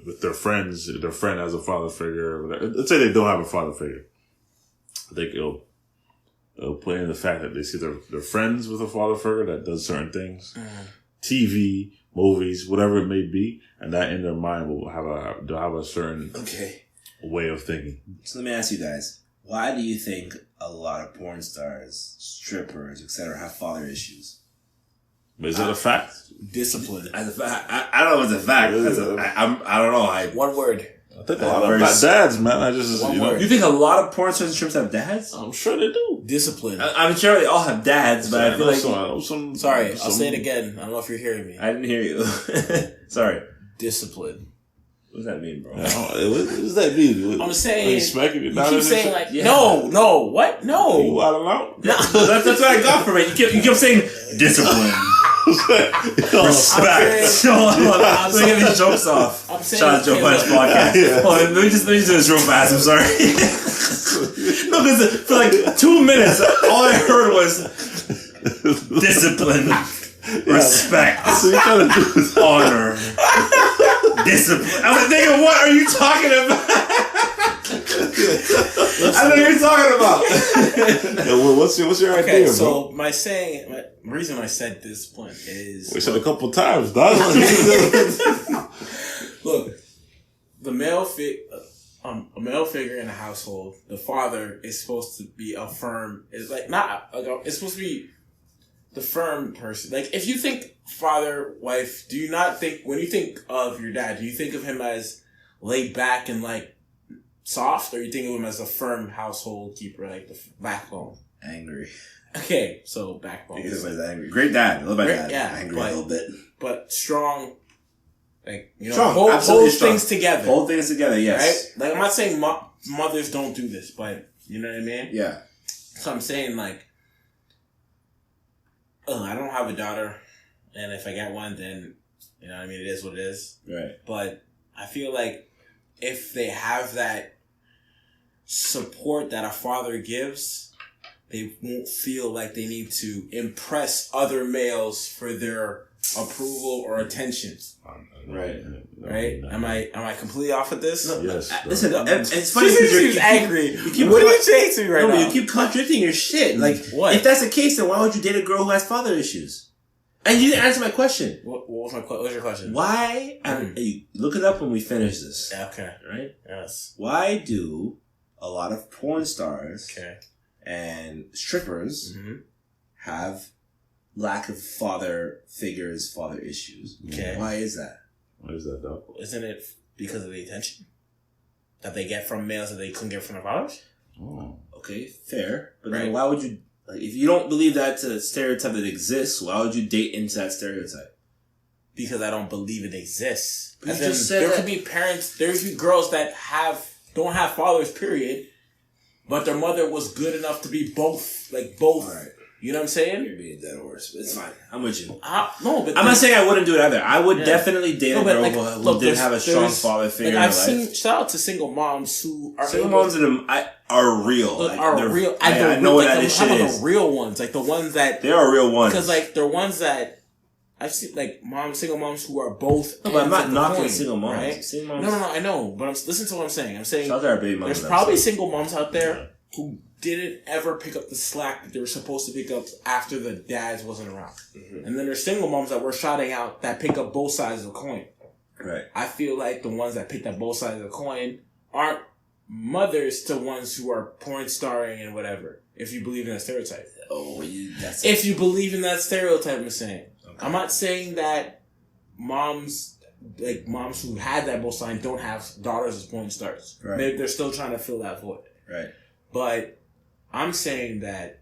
with their friends, if their friend has a father figure, let's say they don't have a father figure. I think it'll play in the fact that they see their friends with a father figure that does certain things. TV, movies, whatever it may be, and that in their mind will have a certain way of thinking. So let me ask you guys, why do you think a lot of porn stars, strippers, etc., have father issues? Is that a fact? Discipline. As a fact, I don't know if it's a fact. I don't know. One word. I think a lot of them got dads, man. You think a lot of porn stars and strippers have dads? I'm sure they do. Discipline. I'm sure they all have dads, but I feel like... Sorry, I'll say it again. I don't know if you're hearing me. I didn't hear you. Sorry. Discipline. What does that mean, bro? What does that mean? I'm saying... You keep saying like, no, what? No. You out of line? No, that's what I got from it. You kept saying discipline. Respect. Let me get these jokes off. Shout out Joe Punch podcast. Yeah. Hold on, let me just do this real fast. I'm sorry. No, because for like 2 minutes, all I heard was discipline, respect, honor, discipline. I was like, nigga, what are you talking about? I don't know what you're talking about. Well, what's your idea, so bro? my reason I said discipline is... We said a couple times, dog. Look, a male figure in a household, the father is supposed to be a firm... It's supposed to be the firm person. Like, if you think father, wife, do you not think... When you think of your dad, do you think of him as laid back and, like, soft, or you think of him as a firm household keeper, like the backbone? Angry. Okay, so backbone. Because he's angry. Great dad. I love my dad. Yeah, angry a little bit. But strong Like, you know, Strong. hold Absolutely strong. things together. Hold things together, yes. Right? Like, I'm not saying mothers don't do this, but you know what I mean? Yeah. So I'm saying, like, I don't have a daughter, and if I get one, then, you know what I mean, it is what it is. Right. But I feel like if they have that support that a father gives, they won't feel like they need to impress other males for their approval or attention. Right. Right? Am I completely off with this? No, Yes. listen, it's funny because you're angry. What are you saying to me right now? You keep contradicting your shit. Like, what? If that's the case, then why would you date a girl who has father issues? And you didn't answer my question. What was your question? Why? You look it up when we finish this. Yeah, okay. Right? Yes. Why do a lot of porn stars Okay. and strippers have lack of father figures, father issues? Okay. Why is that? Why is that, dog? Isn't it because of the attention that they get from males that they couldn't get from their fathers? Oh. Okay, fair. But Right. then why would you, like, if you don't believe that's a stereotype that exists, why would you date into that stereotype? Because I don't believe it exists. But you As in, just said there that- could be parents, there could be girls that don't have fathers, period, but their mother was good enough to be both. All right. You know what I'm saying? You're being dead horse, but it's fine. I'm with you. No, but I'm not saying I wouldn't do it either. I would Yeah. definitely date a but, girl like, who look, didn't have a strong there's- father figure Like, in I've her seen, life. shout out to single moms who are Single able- moms are real. Like, are they're- real. I know what that shit is. The real ones, like the ones that They are real ones. because like they're ones that I've seen, like single moms who are both. No, but I'm ends not of the knocking coin, single moms. right? Single moms. No, I know, but listen to what I'm saying. I'm saying Shout out to our baby moms. there's probably single moms out there who didn't ever pick up the slack that they were supposed to pick up after the dads wasn't around. And then there's single moms that we're shouting out that pick up both sides of the coin. Right. I feel like the ones that picked up both sides of the coin aren't mothers to ones who are porn starring and whatever. If you believe in that stereotype. If you believe in that stereotype, I'm saying. Okay. I'm not saying that moms who had that both sides don't have daughters as porn stars. Right. Maybe they're still trying to fill that void. Right. But I'm saying that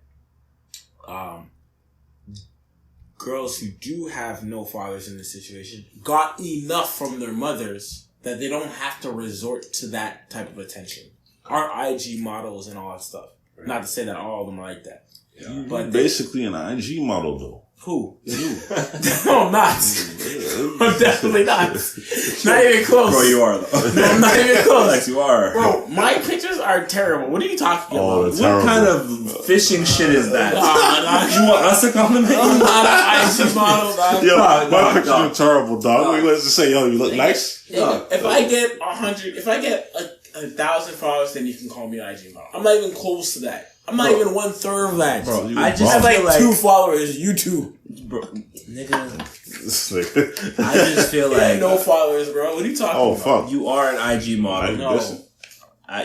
girls who do have no fathers in this situation got enough from their mothers that they don't have to resort to that type of attention. Our IG models and all that stuff. Right. Not to say that all of them are like that. Yeah. But basically an IG model though. Who? You. No, I'm not. I'm definitely not. Not even close. Bro, you are though. No, I'm not even close. Like you are. Bro, my pictures are terrible. What are you talking about? What kind of fishing shit is that? You want us to compliment you? I'm not an IG model, dog. Yo, my pictures are terrible, dog. Wait, let's just say, yo, you look nice. If I get 100, if I get 1,000 followers, then you can call me an IG model. I'm not even close to that. I'm not even 1/3 of that. Bro, I just have like 2 followers. You too. Bro, nigga. I just feel like no followers, bro. What are you talking about? Fuck. You are an IG model. No.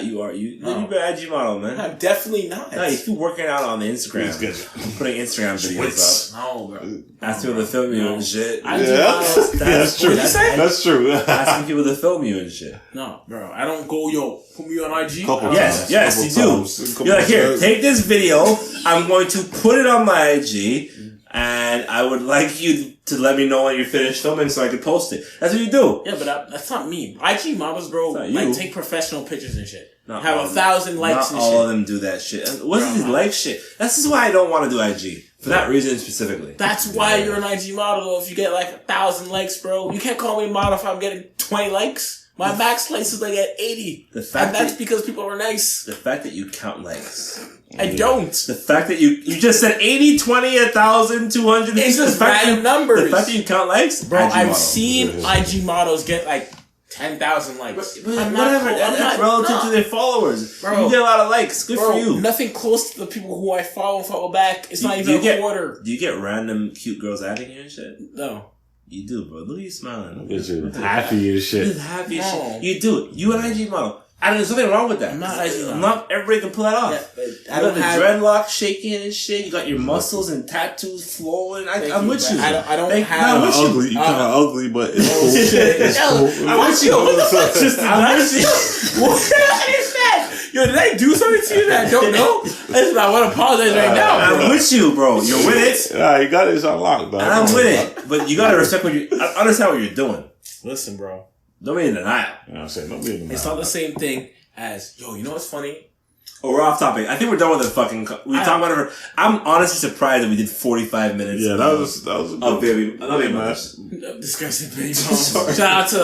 You've been an IG model, man. I'm definitely not. No, you keep working out on the Instagram. putting Instagram videos up. No, bro. Asking people to film you and shit. That's true. That's true. Asking people to film you and shit. No, bro. I don't go, put me on IG. Yes, you do. You're like, here, take this video. I'm going to put it on my IG. And I would like you to let me know when you're finished filming so I can post it. That's what you do. Yeah, but that's not me. IG models, bro, like take professional pictures and shit. Not have 1,000 likes and shit. Not all of them do that shit. What is this like shit? This is why I don't want to do IG. For that reason specifically. That's why you're an IG model. If you get like 1,000 likes, bro, you can't call me a model if I'm getting 20 likes. My max likes is like at 80. And that's because people are nice. The fact that you count likes. I don't. The fact that you just said 80, 20, 1,000, 200. It's just random numbers. The fact that you count likes? Bro, I've seen IG models get like 10,000 likes. But whatever, that's relative to their followers. Bro, you get a lot of likes. Good for you. Nothing close to the people who I follow back. It's not even a quarter. Do you get random cute girls adding you and shit? No. You do, bro. Look at you smiling. Look at you. Happy as shit. Happy as shit. You do it. You an IG model. And there's nothing wrong with that. I'm not IG model. Not everybody can pull that off. Yeah, I got the dreadlocks shaking and shit. You got your muscles and tattoos flowing. I'm with you. I don't have. I'm ugly. You kind of ugly, but it's cool. It's cool. I'm with you. What the fuck just I'm with you. What is that? Yo, did I do something to you that I don't know? Listen, I want to apologize right now. I'm with you, bro. You're with it. Nah, you got it unlocked, dog. And I'm with it. But you got to respect what you... I understand what you're doing. Listen, bro. Don't be in denial. You know what I'm saying? Don't be in denial. It's not the same thing as, yo, you know what's funny? Oh, we're off topic. I think we're done with the fucking... We talking about it. I'm honestly surprised that we did 45 minutes. Yeah, that was a good baby. I love you, man. Disgusting baby moms. Shout out to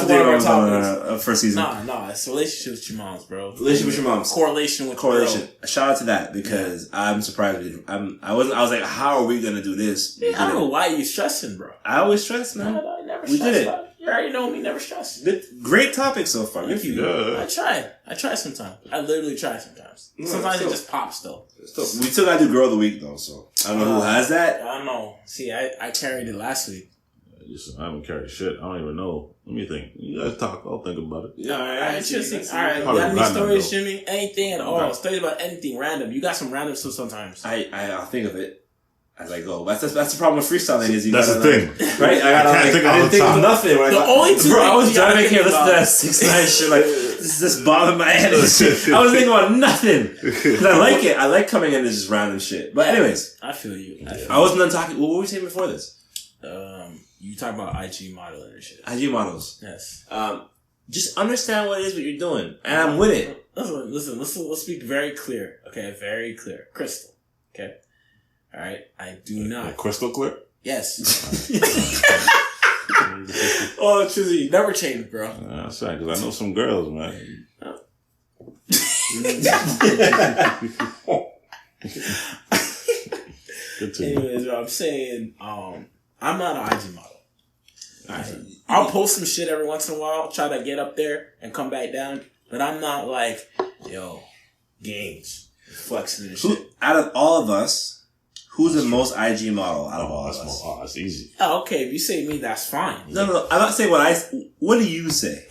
one of our topics. First season. Nah. It's relationship with your moms, bro. Relationship with your moms. Correlation. Shout out to that because I'm surprised we did. I was like, how are we gonna do this? I don't know why you stressing, bro. I always stress, man. I never we stress. did it. You already know me, never stress. Great topic so far. Thank you. I try sometimes. I literally try sometimes. Sometimes it just pops though. We still gotta do Girl of the Week though, so I don't know who has that. I don't know. See, I carried it last week. Listen, I haven't carried shit. I don't even know. Let me think. You guys talk. I'll think about it. Yeah, all right. You got any stories, Jimmy? Anything at all? Stories about anything random. You got some random stuff sometimes. I'll think of it as I go. That's the problem with freestyling is that's the thing, right? I didn't think of nothing. The only two. Bro, I was driving here listening to that 6ix9ine shit. Like this is just bothering my head. And shit. I was thinking about nothing because I like it. I like coming into just random shit. But anyways, I feel you. I wasn't done talking. What were we saying before this? You talk about IG modeling and shit. IG models. Yes. Just understand what it is what you're doing, and I'm with it. Listen. Let's speak very clear. Okay, very clear, crystal. Okay. All right. I do not. Crystal clear. Yes. Oh, Trizzy, never change, bro. That's right, because I know some girls, man. Anyways, I'm saying, I'm not an IG model. I'll post some shit every once in a while, try to get up there and come back down, but I'm not like, yo, games, flexing and shit. Out of all of us, who's the most IG model out of all of us? Oh, that's easy. Oh, okay. If you say me, that's fine. No. I'm not saying what do you say?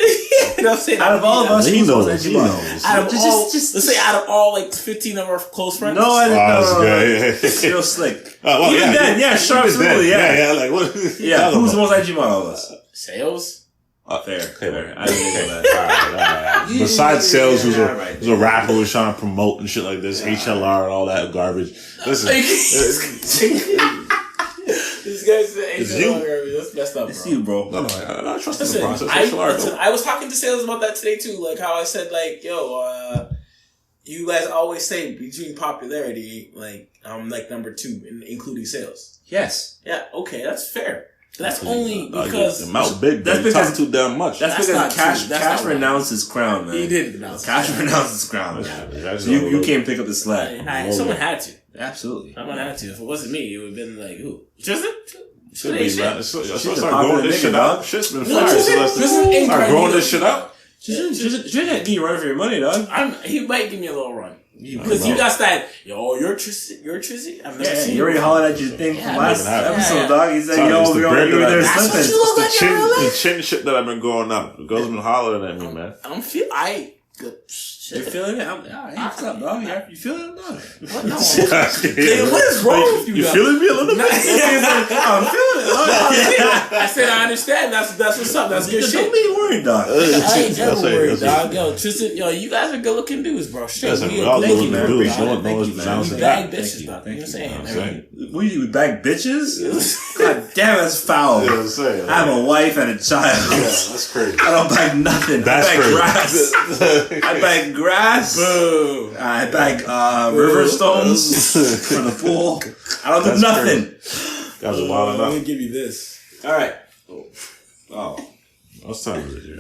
I'm saying out of all of us, who's the most IG model? Let's say out of all like 15 of our close friends. No, I didn't know. It's real slick. Well, even then, yeah, sure, absolutely, yeah. Like what? Yeah, who's the most IG model of us? Sales. Fair. I didn't think of that. All right. Besides Sales, who's a rapper who's trying to promote and shit like this, HLR and all that garbage. Listen, this guy said HLR. That's messed up, bro. It's you, bro. No, I trust the process. I was talking to Sales about that today too. Like how I said, like, yo, you guys always say between popularity, like I'm like number 2, including Sales. Yes. Yeah. Okay, that's fair. That's only because the mouth big. That's because too damn much. That's because Cash renounced his crown, man. He did renounce. Cash renounced his crown, man. You can't pick up the slack. Someone had to. Absolutely. Someone had to. If it wasn't me, it would have been like who? Tristan? Should be, man. Start growing this shit up. Shit's been fire. Start growing this shit up. Tristan can't give you run for your money, dog. He might give me a little run. Because you got that, yo, you're Trizzy? I've never seen you already hollered at your thing from last episode, dog. He said, yo, you were there slipping. It's the chin shit that I've been growing up. The girls have been hollering at me, man. You're feeling it? What's up, dog? You feeling it, dog? What? No. What is wrong with you? You feeling me a little bit? I'm feeling it. I said I understand. That's what's up. That's good shit. Don't be worried, dog. I ain't never worried, dog. Yo, Tristan, you guys are good looking dudes, bro. Shit, we all good looking dudes. You bag bitches, dog. You know what I'm saying? What do you bag bitches? God damn, that's foul. I have a wife and a child. Yeah, that's crazy. I don't bag nothing. That's I bag grass. I bag grass. Boo. I bag river stones for the pool. I don't do nothing. That was wild enough. Let me give you this. All right. Oh. What's time is it here?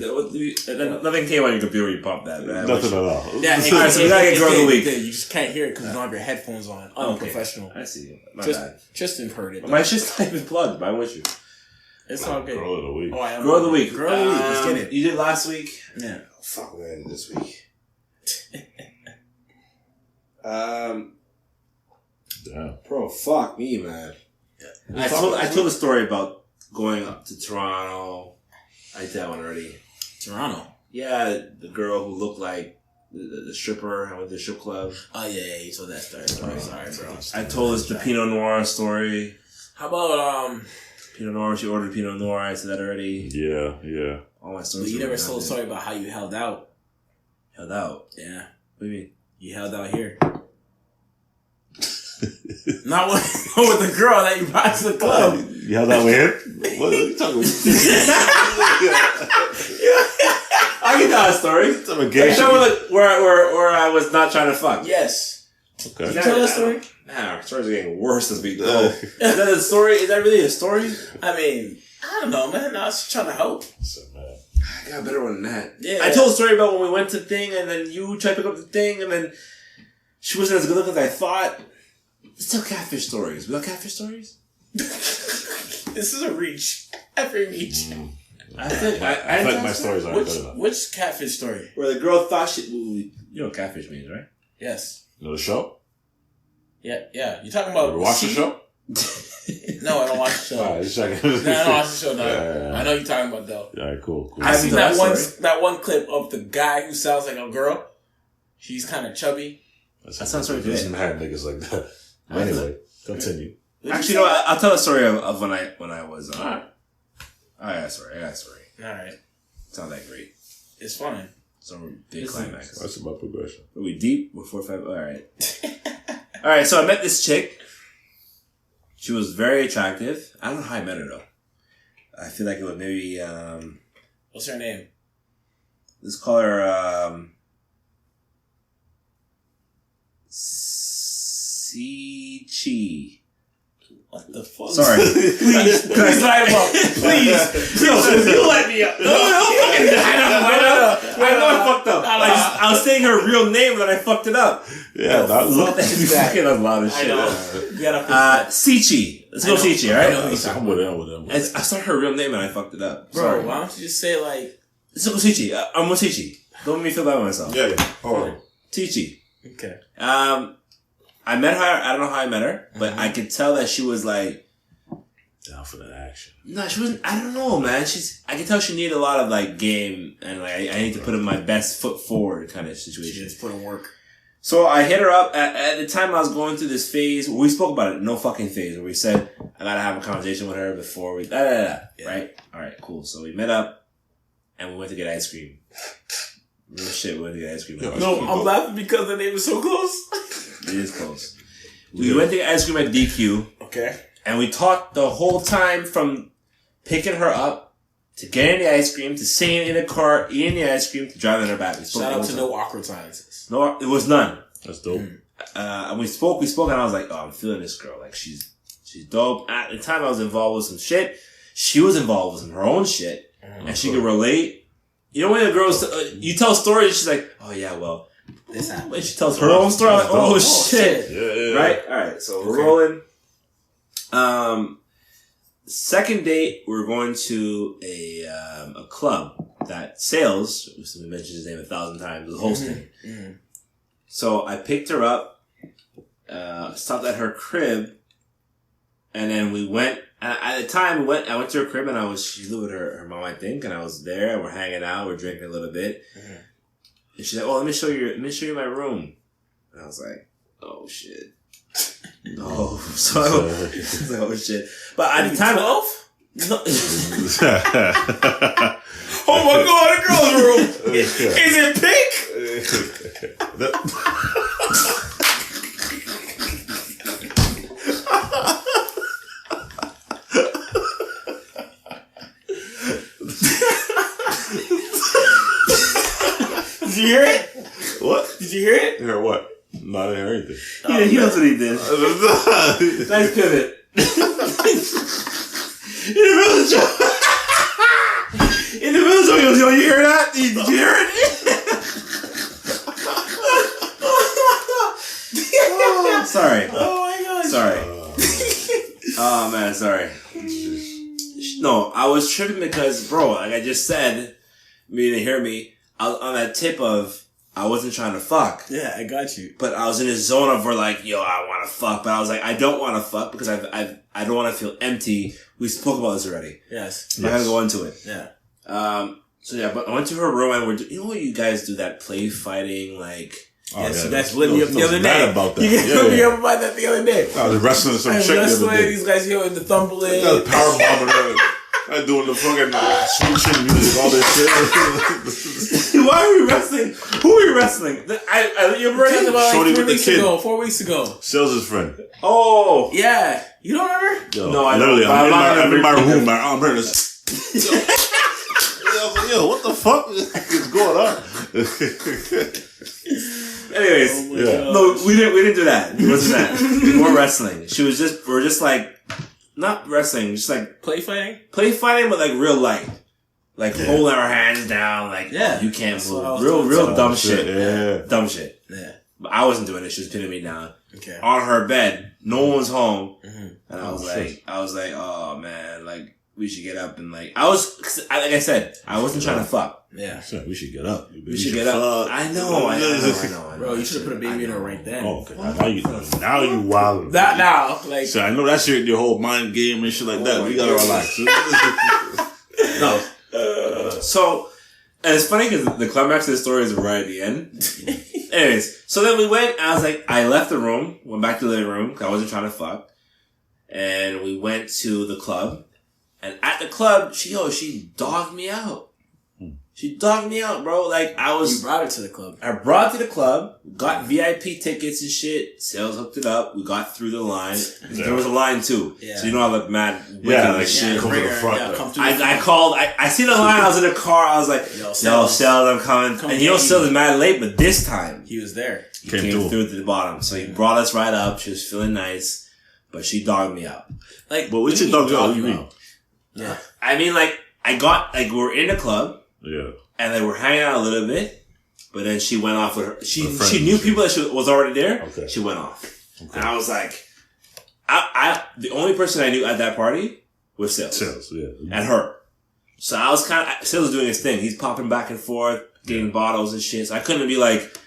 Nothing came on your computer when you popped that, man. Nothing at all. Yeah, alright, so we gotta get Girl of the Week. You just can't hear it because you don't have your headphones on. Unprofessional. I see. My bad. Tristan heard it. My shit's not even plugged, but I'm with you. It's all good. Girl of the Week. Girl of the Week. Girl of the Week. Let's get it. You did last week? Yeah. Oh, fuck, we're gonna do this week. Bro, fuck me, man. Yeah. I told a story about going up to Toronto. I did that one already. Toronto? Yeah, the girl who looked like the stripper. I went to the strip club. Oh, yeah, you told that story. Sorry, bro. I told us the Pinot Noir story. How about, Pinot Noir, she ordered Pinot Noir. I said that already. Yeah. All my stories. But you never told a story about how you held out. Held out? Yeah. What do you mean? You held out here. Not with the girl that you brought to the club. You held out with him? What are you talking about? I can tell a story. Where I was not trying to fuck. Yes. Okay. Can you tell a story? Nah, our stories are getting worse as we go. Is that a story? Is that really a story? I mean, I don't know, man. I was trying to help. So, man. I got a better one than that. Yeah. I told a story about when we went to the thing, and then you tried to pick up the thing, and then she wasn't as good looking as I thought. Let's tell catfish stories. We got catfish stories? This is a reach. Every reach. I feel like my stories aren't good enough. Which catfish story? Where the girl thought she... You know what catfish means, right? Yes. You know the show? Yeah. You talking about... You watch the show? No, I don't watch the show. Alright, just checking. No, I don't watch the show, no. Yeah. I know you're talking about, though. Alright, cool. I've seen that one clip of the guy who sounds like a girl. He's kind of chubby. That sounds right. There's mad niggas like that. Anyway, continue. Actually, no, I'll tell a story of when I was... Alright. I got a story. Alright. It's not that great. It's funny. Some big climax. That's about progression. Are we deep? We're 4 or 5. Alright. Alright, so I met this chick. She was very attractive. I don't know how I met her, though. I feel like it was maybe... What's her name? Let's call her... Chi. What the fuck? Sorry. Please line him up. Please. You let me up. I know I fucked up. I was saying her real name, but then I fucked it up. Yeah, that was fucking a lot of shit. I know. Sichi. Let's go Sichi, alright? I'm with him. I saw her real name and I fucked it up. Bro, Sorry. why don't you just say like... Let's go Sichi. I'm with Sichi. Don't make me feel bad about myself. Yeah. Hold on. Sichi. Okay. I met her. I don't know how I met her, but I could tell that she was like down for that action. No, she wasn't. I don't know, man. I could tell she needed a lot of like game and like I need to put in my best foot forward kind of situation. She just put in work. So I hit her up at the time I was going through this phase. We spoke about it, no fucking phase, where we said I gotta have a conversation with her before we right? All right, cool. So we met up and we went to get ice cream. Real shit, we went to get ice cream. No, I'm laughing because the name is so close. It is close. We went to get ice cream at DQ. Okay. And we talked the whole time from picking her up to getting the ice cream to sitting in the car, eating the ice cream to driving her back. Shout out to no awkward silences. No, it was none. That's dope. And we spoke, and I was like, oh, I'm feeling this girl. Like, she's dope. At the time, I was involved with some shit. She was involved with some her own shit. And she could relate. You know when the girls, you tell stories, and she's like, oh yeah, well, this happened. And she tells her own story. I'm like, oh shit. Yeah. Right? Alright, so we're rolling. Second date, we're going to a club that Sales, we mentioned his name 1,000 times, was hosting. Mm-hmm. So I picked her up, stopped at her crib, and then we went. At the time, I went to her crib, and she lived with her mom, I think, and I was there, and we're hanging out, we're drinking a little bit. Mm-hmm. And she's like, "Oh, let me show you my room." And I was like, "Oh shit." No. So I was like, "Oh shit." But at the time, 12? No. Oh my god, the girl's room. Is it pink? Did you hear it? What? Did you hear it? Hear what? No, I didn't hear anything. He knows what he did. Nice pivot. In the middle of the show. In the middle of the show, you hear that? Did you hear it? Oh, sorry. Oh my gosh. Sorry. Oh man, sorry. No, I was tripping because, bro, like I just said, you didn't hear me. I was on that tip of, I wasn't trying to fuck. Yeah, I got you. But I was in a zone of where like, yo, I want to fuck. But I was like, I don't want to fuck because I don't want to feel empty. We spoke about this already. Yes. I'm not going to go into it. Yeah. So yeah, but I went to her room and you know what you guys do, that play fighting, like... Oh, yeah, so that's lit me up the other day. About that. You lit me up about that the other day. I was wrestling some chick the other day. These guys, in the thumbling. Power bombing. I'm doing the fucking switching music, all this shit. Why are we wrestling? Who are we wrestling? You're Talking about Shorty like with the kid. 4 weeks ago. Sales' friend. Oh. Yeah. You don't remember? Yo, No, I literally, don't. I'm in my room. My arm hurt. Yo, what the fuck is going on? Anyways, no, we didn't do that. It wasn't that. More wrestling. We're just like, not wrestling, just like Play fighting, but like real light. Like holding our hands down, like you can't move. Real dumb shit. Yeah. Dumb shit. Yeah. But I wasn't doing it. She was pinning me down. Okay. On her bed. No one was home. Mm-hmm. And I was like, oh man, like we should get up and like like I said, I wasn't trying to fuck. Yeah. So we should get up. We should get up. I know. Bro, you should have put a baby in her right then. Oh, okay. Now you wild. Not now. Like, so I know that's your whole mind game and shit like that. You gotta relax. No. So, and it's funny because the climax of the story is right at the end. Anyways, so then we went, I was like, I left the room, went back to the living room, because I wasn't trying to fuck. And we went to the club. And at the club, she dogged me out. She dogged me out, bro. Like, you brought her to the club. I brought her to the club, got VIP tickets and shit. Sales hooked it up. We got through the line. There was a line too. Yeah. So you know I look mad. Like shit. Come to the front. I called, I seen the line, I was in the car, I was like, yo, Sales, I'm coming. And Sales is mad late, but this time. He was there. He came through to the bottom. So he brought us right up. She was feeling nice, but she dogged me out. Like, but what you dog out? You mean? Yeah. I mean, like, we were in the club. Yeah. And they were hanging out a little bit, but then she went off with her. She knew people that was already there. Okay. She went off. Okay. And I was like, the only person I knew at that party was Sales. And her. So I was Sales was doing his thing. He's popping back and forth, getting bottles and shit. So I couldn't be like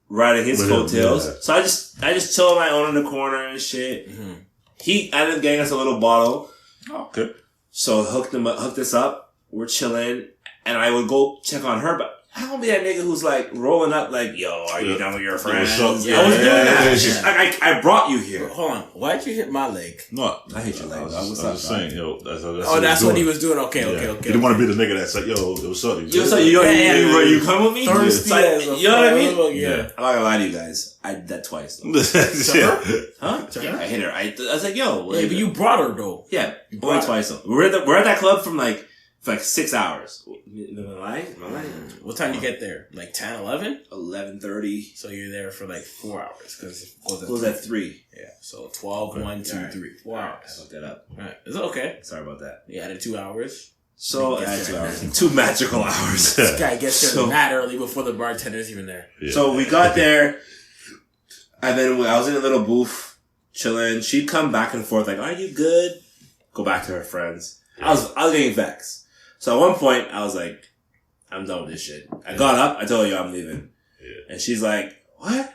riding his coattails. Yeah. So I just chilled my own in the corner and shit. Mm-hmm. He ended up getting us a little bottle. Okay. So hooked us up. We're chilling. And I would go check on her, but I don't be that nigga who's like rolling up like, yo, are you done with your friends? I was doing that. I brought you here. Hold on. Why'd you hit my leg? No. I hit your leg. I was just saying, yo. That's what he was doing. Okay. You didn't want to be the nigga that's like, yo, what's up? You come with me? You know what I mean? Yeah. I'm not gonna lie to you guys. I did that twice. To her? Huh? Yeah, I hit her. I was like, yo. Yeah, but you brought her though. Yeah. Only twice though. We're at that club for like 6 hours. Am I lying? What time you get there? Like 10, 11? 11:30. So you're there for like 4 hours. Because it goes at 3. Yeah. So 12, 1, 2, 3. 4 hours. I fucked that up. Alright. It's okay. Sorry about that. You added 2 hours. So, I added 2 hours. 2 magical hours. This guy gets there mad early before the bartender's even there. Yeah. So we got there. And then I was in a little booth, chilling. She'd come back and forth like, are you good? Go back to her friends. Yeah. I was getting vexed. So at one point, I was like, I'm done with this shit. I got up, I told her, yo, I'm leaving. Yeah. And she's like, what?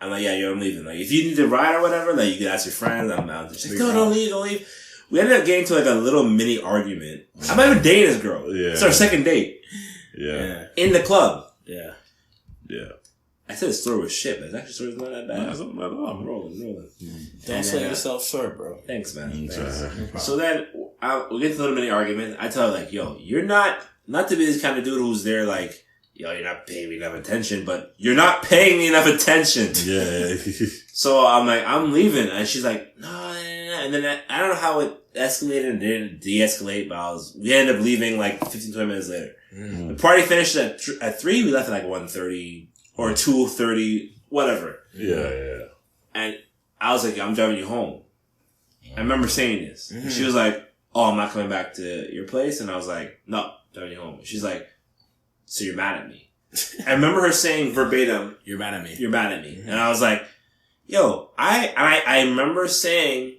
I'm like, yeah, yo, I'm leaving. Like, if you need to ride or whatever, like, you can ask your friends, I'm out. She's like, no, don't leave. We ended up getting to like a little mini argument. I'm not even dating this girl. Yeah. It's our second date. Yeah. In the club. Yeah. Yeah. I said the story was shit, but the story's not that bad. I'm rolling. Don't sell yourself short, bro. Thanks, man. So then, we get to a little mini argument. I tell her, like, yo, you're not to be this kind of dude who's there, like, yo, you're not paying me enough attention, but you're not paying me enough attention. Yeah. So I'm like, I'm leaving. And she's like, no. And then I don't know how it escalated and didn't de-escalate, but we ended up leaving like 15, 20 minutes later. Mm-hmm. The party finished at 3. We left at like 1:30 or 2:30, whatever. Yeah. And I was like, I'm driving you home. I remember saying this. Mm-hmm. She was like, oh, I'm not coming back to your place. And I was like, no, I'm driving you home. She's like, so you're mad at me. I remember her saying verbatim, you're mad at me. Mm-hmm. And I was like, yo, I remember saying,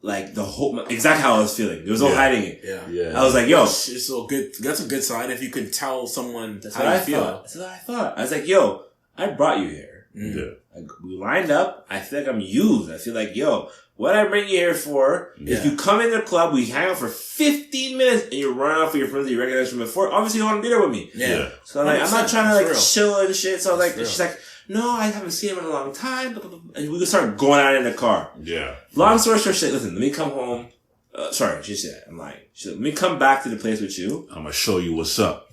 like, the whole, exactly how I was feeling. There was no hiding it. Yeah. I was like, yo. It's so good. That's a good sign if you can tell someone how you feel. That's what I thought. I was like, yo, I brought you here. Mm-hmm. Yeah. Like, we lined up. I feel like I'm used. I feel like, yo, what I bring you here for, if you come in the club, we hang out for 15 minutes, and you run off with your friends that you recognize from before, obviously you don't want to be there with me. Yeah. So I'm like, I'm not trying to, like, chill and shit. So I was like, she's like, no, I haven't seen him in a long time. And we could start going out in the car. Yeah. Long story short, listen, let me come home. Sorry, she said, I'm like, let me come back to the place with you. I'm gonna show you what's up.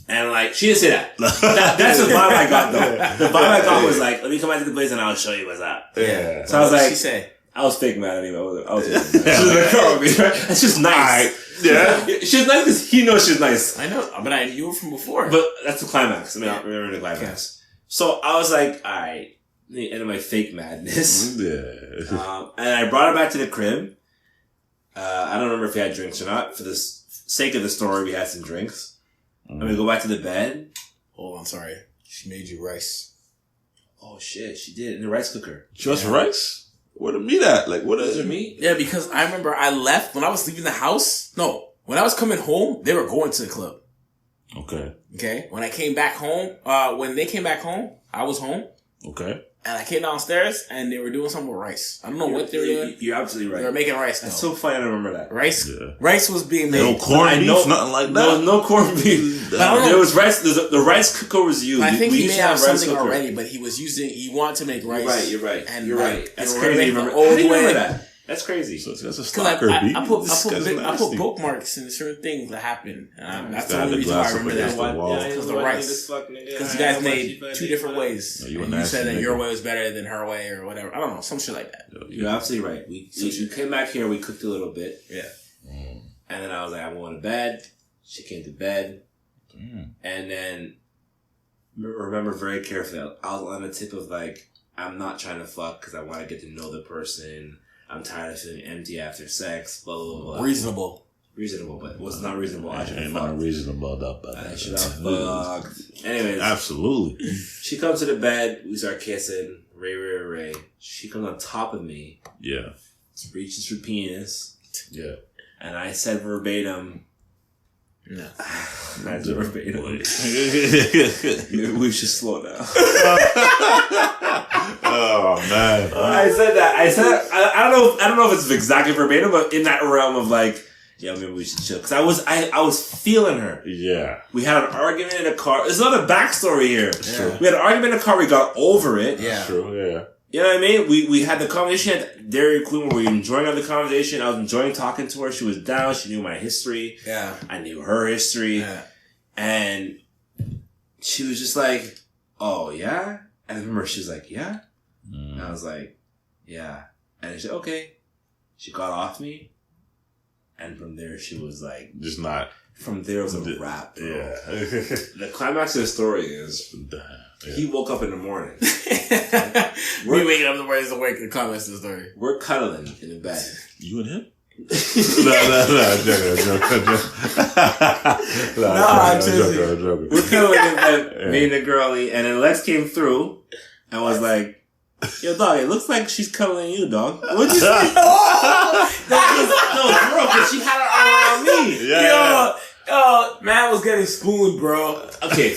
And like, she didn't say that. That's the vibe I got though. The vibe I got was like, let me come back to the place and I'll show you what's up. Yeah. So I was like, she said? I was fake mad anyway. I was she's in the car with me, right? That's just nice. Right. Yeah. She's nice because he knows she's nice. I know, but I knew her from before. But that's the climax. I mean, I remember the climax. So I was like, alright, the end of my fake madness. Yeah. And I brought her back to the crib. I don't remember if we had drinks or not. For the sake of the story, we had some drinks. And we go back to the bed. Hold on, sorry. She made you rice. Oh shit, she did in the rice cooker. Just rice? Where the meat at? Like, what is it meat? Yeah, because I remember I left when I was leaving the house. No, when I was coming home, they were going to the club. Okay. When I came back home, when they came back home, I was home. Okay. And I came downstairs and they were doing something with rice. I don't know what they were doing. You're absolutely right. They were making rice. That's so funny. I don't remember that. Rice was being made. No corned beef, nothing like that. There was no corned beef. There was rice. The rice cooker was used. I think we he used may to have something cooker. already, but he wanted to make rice. You're right. And you're right. That's they were crazy. making Remember, old how do you remember way. that? That's crazy. So that's a Because stalker beef. I put bookmarks in certain things that happen. That's the only reason why I remember that. Because the rice. Because you guys made two different ways. You said that your way was better than her way or whatever. I don't know. Some shit like that. You're absolutely right. We came back here. We cooked a little bit. Yeah. And then I was like, I'm going to bed. She came to bed. And then remember very carefully, I was on the tip of like, I'm not trying to fuck because I want to get to know the person. I'm tired of feeling empty after sex. Blah blah blah. Reasonable, but it was not reasonable. I should have not fucked. reasonable. I should have fucked. Anyways, absolutely. She comes to the bed. We start kissing. Ray. She comes on top of me. Yeah. Reaches for penis. Yeah. And I said verbatim. No. I said verbatim. Maybe we should slow down. Oh man! I said that. I don't know if it's exactly verbatim, but in that realm of like, yeah, maybe we should chill. Because I was feeling her. Yeah. We had an argument in the car. There's not a backstory here. True. We had an argument in the car. We got over it. Yeah. True. Yeah. You know what I mean? We had the conversation at Dairy Queen where we were enjoying the conversation. I was enjoying talking to her. She was down. She knew my history. Yeah. I knew her history. Yeah. And she was just like, oh, yeah? And I remember she was like, yeah? And I was like, yeah. And she said, okay. She got off me. And from there, she was like... Just not... From there, it was a wrap, bro. Yeah. The climax of the story is... Yeah. He woke up in the morning. We waking up in the morning to wake the comments of the story. We're cuddling in the bed. You and him? No, I'm joking. We're cuddling in bed, me and the girlie, and then Lex came through and was like, yo, dog, it looks like she's cuddling you, dog. What'd you say? No, bro, because she had her arm around me. Yeah. Yo, man was getting spooned, bro. Okay.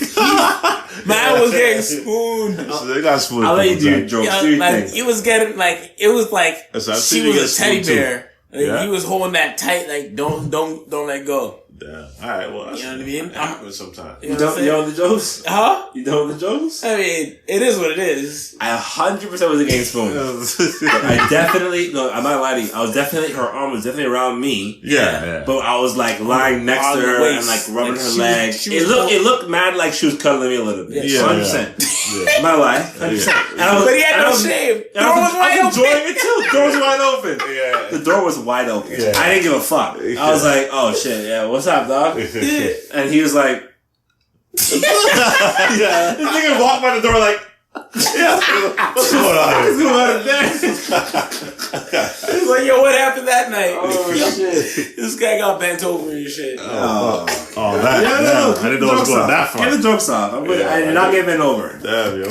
Man was getting spooned. They got spooned. I'll let you do your jokes. Yeah, do your like, thing. It was getting, like, it was like, she was a teddy bear. Like, yeah. He was holding that tight, like, don't let go. Damn. Alright, well, you know what I mean? That happens sometimes. You know the jokes? Huh? You know the jokes? I mean, it is what it is. I 100% was against spoon. But I definitely, no, I'm not lying to you. Her arm was definitely around me. Yeah. But I was like lying next to her and like rubbing her leg. It looked mad like she was cuddling me a little bit. Yeah. 100%. I'm not lying. 100%. But he had no shame. I was enjoying it too. The door was wide open. Yeah. The door was wide open. Yeah. I didn't give a fuck. I was like, oh shit, yeah, what's up, dog? And he was like, yeah. This nigga walked by the door like, yeah. What's going on What's here? going on there? He's like, yo, what happened that night? Oh shit. This guy got bent over and shit. Oh, that. No. I didn't know it was going that far. Get the jokes off. I did not get bent over. Damn, yo.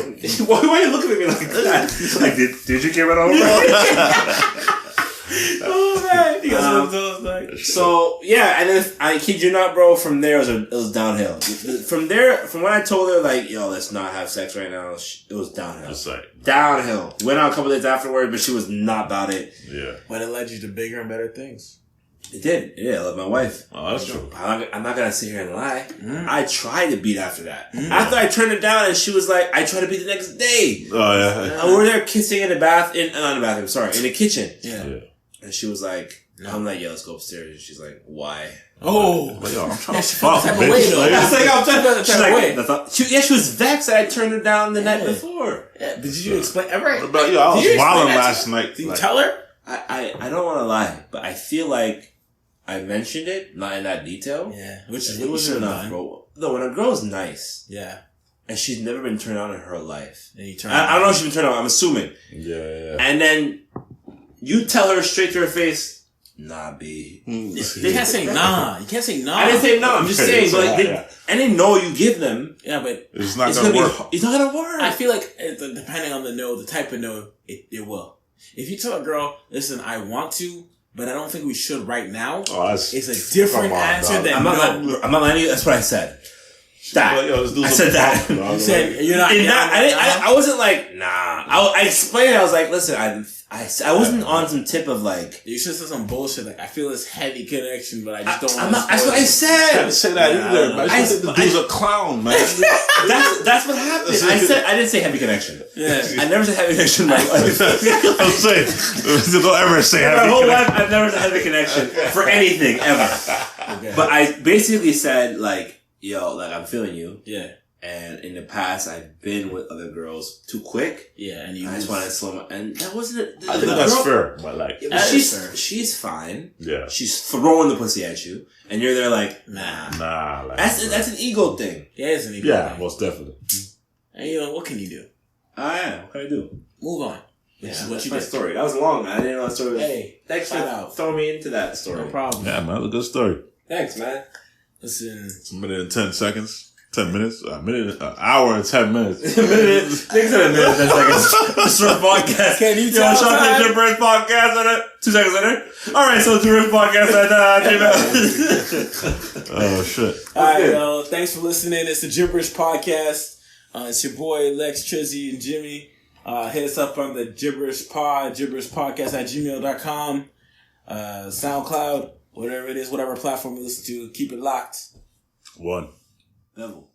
Why are you looking at me like that? Like, did you get it over? Oh man, you guys so yeah, and then I kid you not, bro. From there, it was downhill. From there, from when I told her like, yo, let's not have sex right now, it was downhill. Just like downhill. Went out a couple days afterwards, but she was not about it. Yeah, but it led you to bigger and better things. It did. Yeah, I love my wife. Oh, that's true. I'm not gonna sit here and lie. I tried to beat after that. After I turned it down, and she was like, I tried to beat the next day. Oh yeah. And we're there kissing in the bath, not in the bathroom. Sorry, in the kitchen. Yeah. And she was like, I'm like, yo, let's go upstairs. And she's like, why? Oh. But yo, I'm trying to fuck, fuck, bitch. bitch. Like, I was like, I'm trying to She's like, she was vexed that I turned her down the night before. Yeah, did you explain? Right. But yo, I was wilding last night. Did you tell her? I don't want to lie, but I feel like I mentioned it, not in that detail. Yeah. Which is it wasn't enough, bro. No, when a girl's nice. Yeah. And she's never been turned on in her life. And you turn I don't know if she's been turned on, I'm assuming. Yeah. And then you tell her straight to her face, nah, B. You can't say nah. You can't say nah. I didn't say no. I'm just saying, but any no you give them, yeah, but it's not gonna work. It's not gonna work. I feel like depending on the no, the type of no, it will. If you tell a girl, listen, I want to, but I don't think we should right now. It's a different answer than I'm not lying to you. That's what I said. That. I said that. You said you're not. I wasn't like nah. I explained. I was like, listen, I wasn't on some tip of like. You should say some bullshit like I feel this heavy connection, but I just don't. That's what I said. I didn't say that either. The dude's a clown, man. That's what happened. I didn't say heavy connection. Yeah, I never said heavy connection in my life. I'm saying, don't ever say heavy connection. My whole life, I've never said heavy connection for anything ever. Okay. But I basically said like. Yo, like, I'm feeling you. Yeah. And in the past, I've been with other girls too quick. Yeah, and I just wanted to slow my... And that wasn't it. I think that's fair, but like... She's fine. Yeah. She's throwing the pussy at you. And you're there like, nah. Like, that's an ego thing. Yeah, it's an ego thing. Yeah, most definitely. And you know, what can you do? Yeah, what can I do? Move on. That's my story. That was long, man. I didn't know that story was... Hey, thanks for throwing me into that story. No problem. Yeah, man, a good story. Thanks, man. Listen. It's a minute and 10 seconds. 10 minutes? An hour and 10 minutes. a minute. Thanks a minute, 10 seconds. Just for a podcast. Can you tell the Gibberish Podcast on it? 2 seconds later. Alright, so Gibberish Podcast at Oh, shit. Alright, thanks for listening. It's the Gibberish Podcast. It's your boy, Lex, Trizzy, and Jimmy. Hit us up on the Gibberish Podcast at gmail.com. SoundCloud. Whatever it is, whatever platform you listen to, keep it locked. One. Level.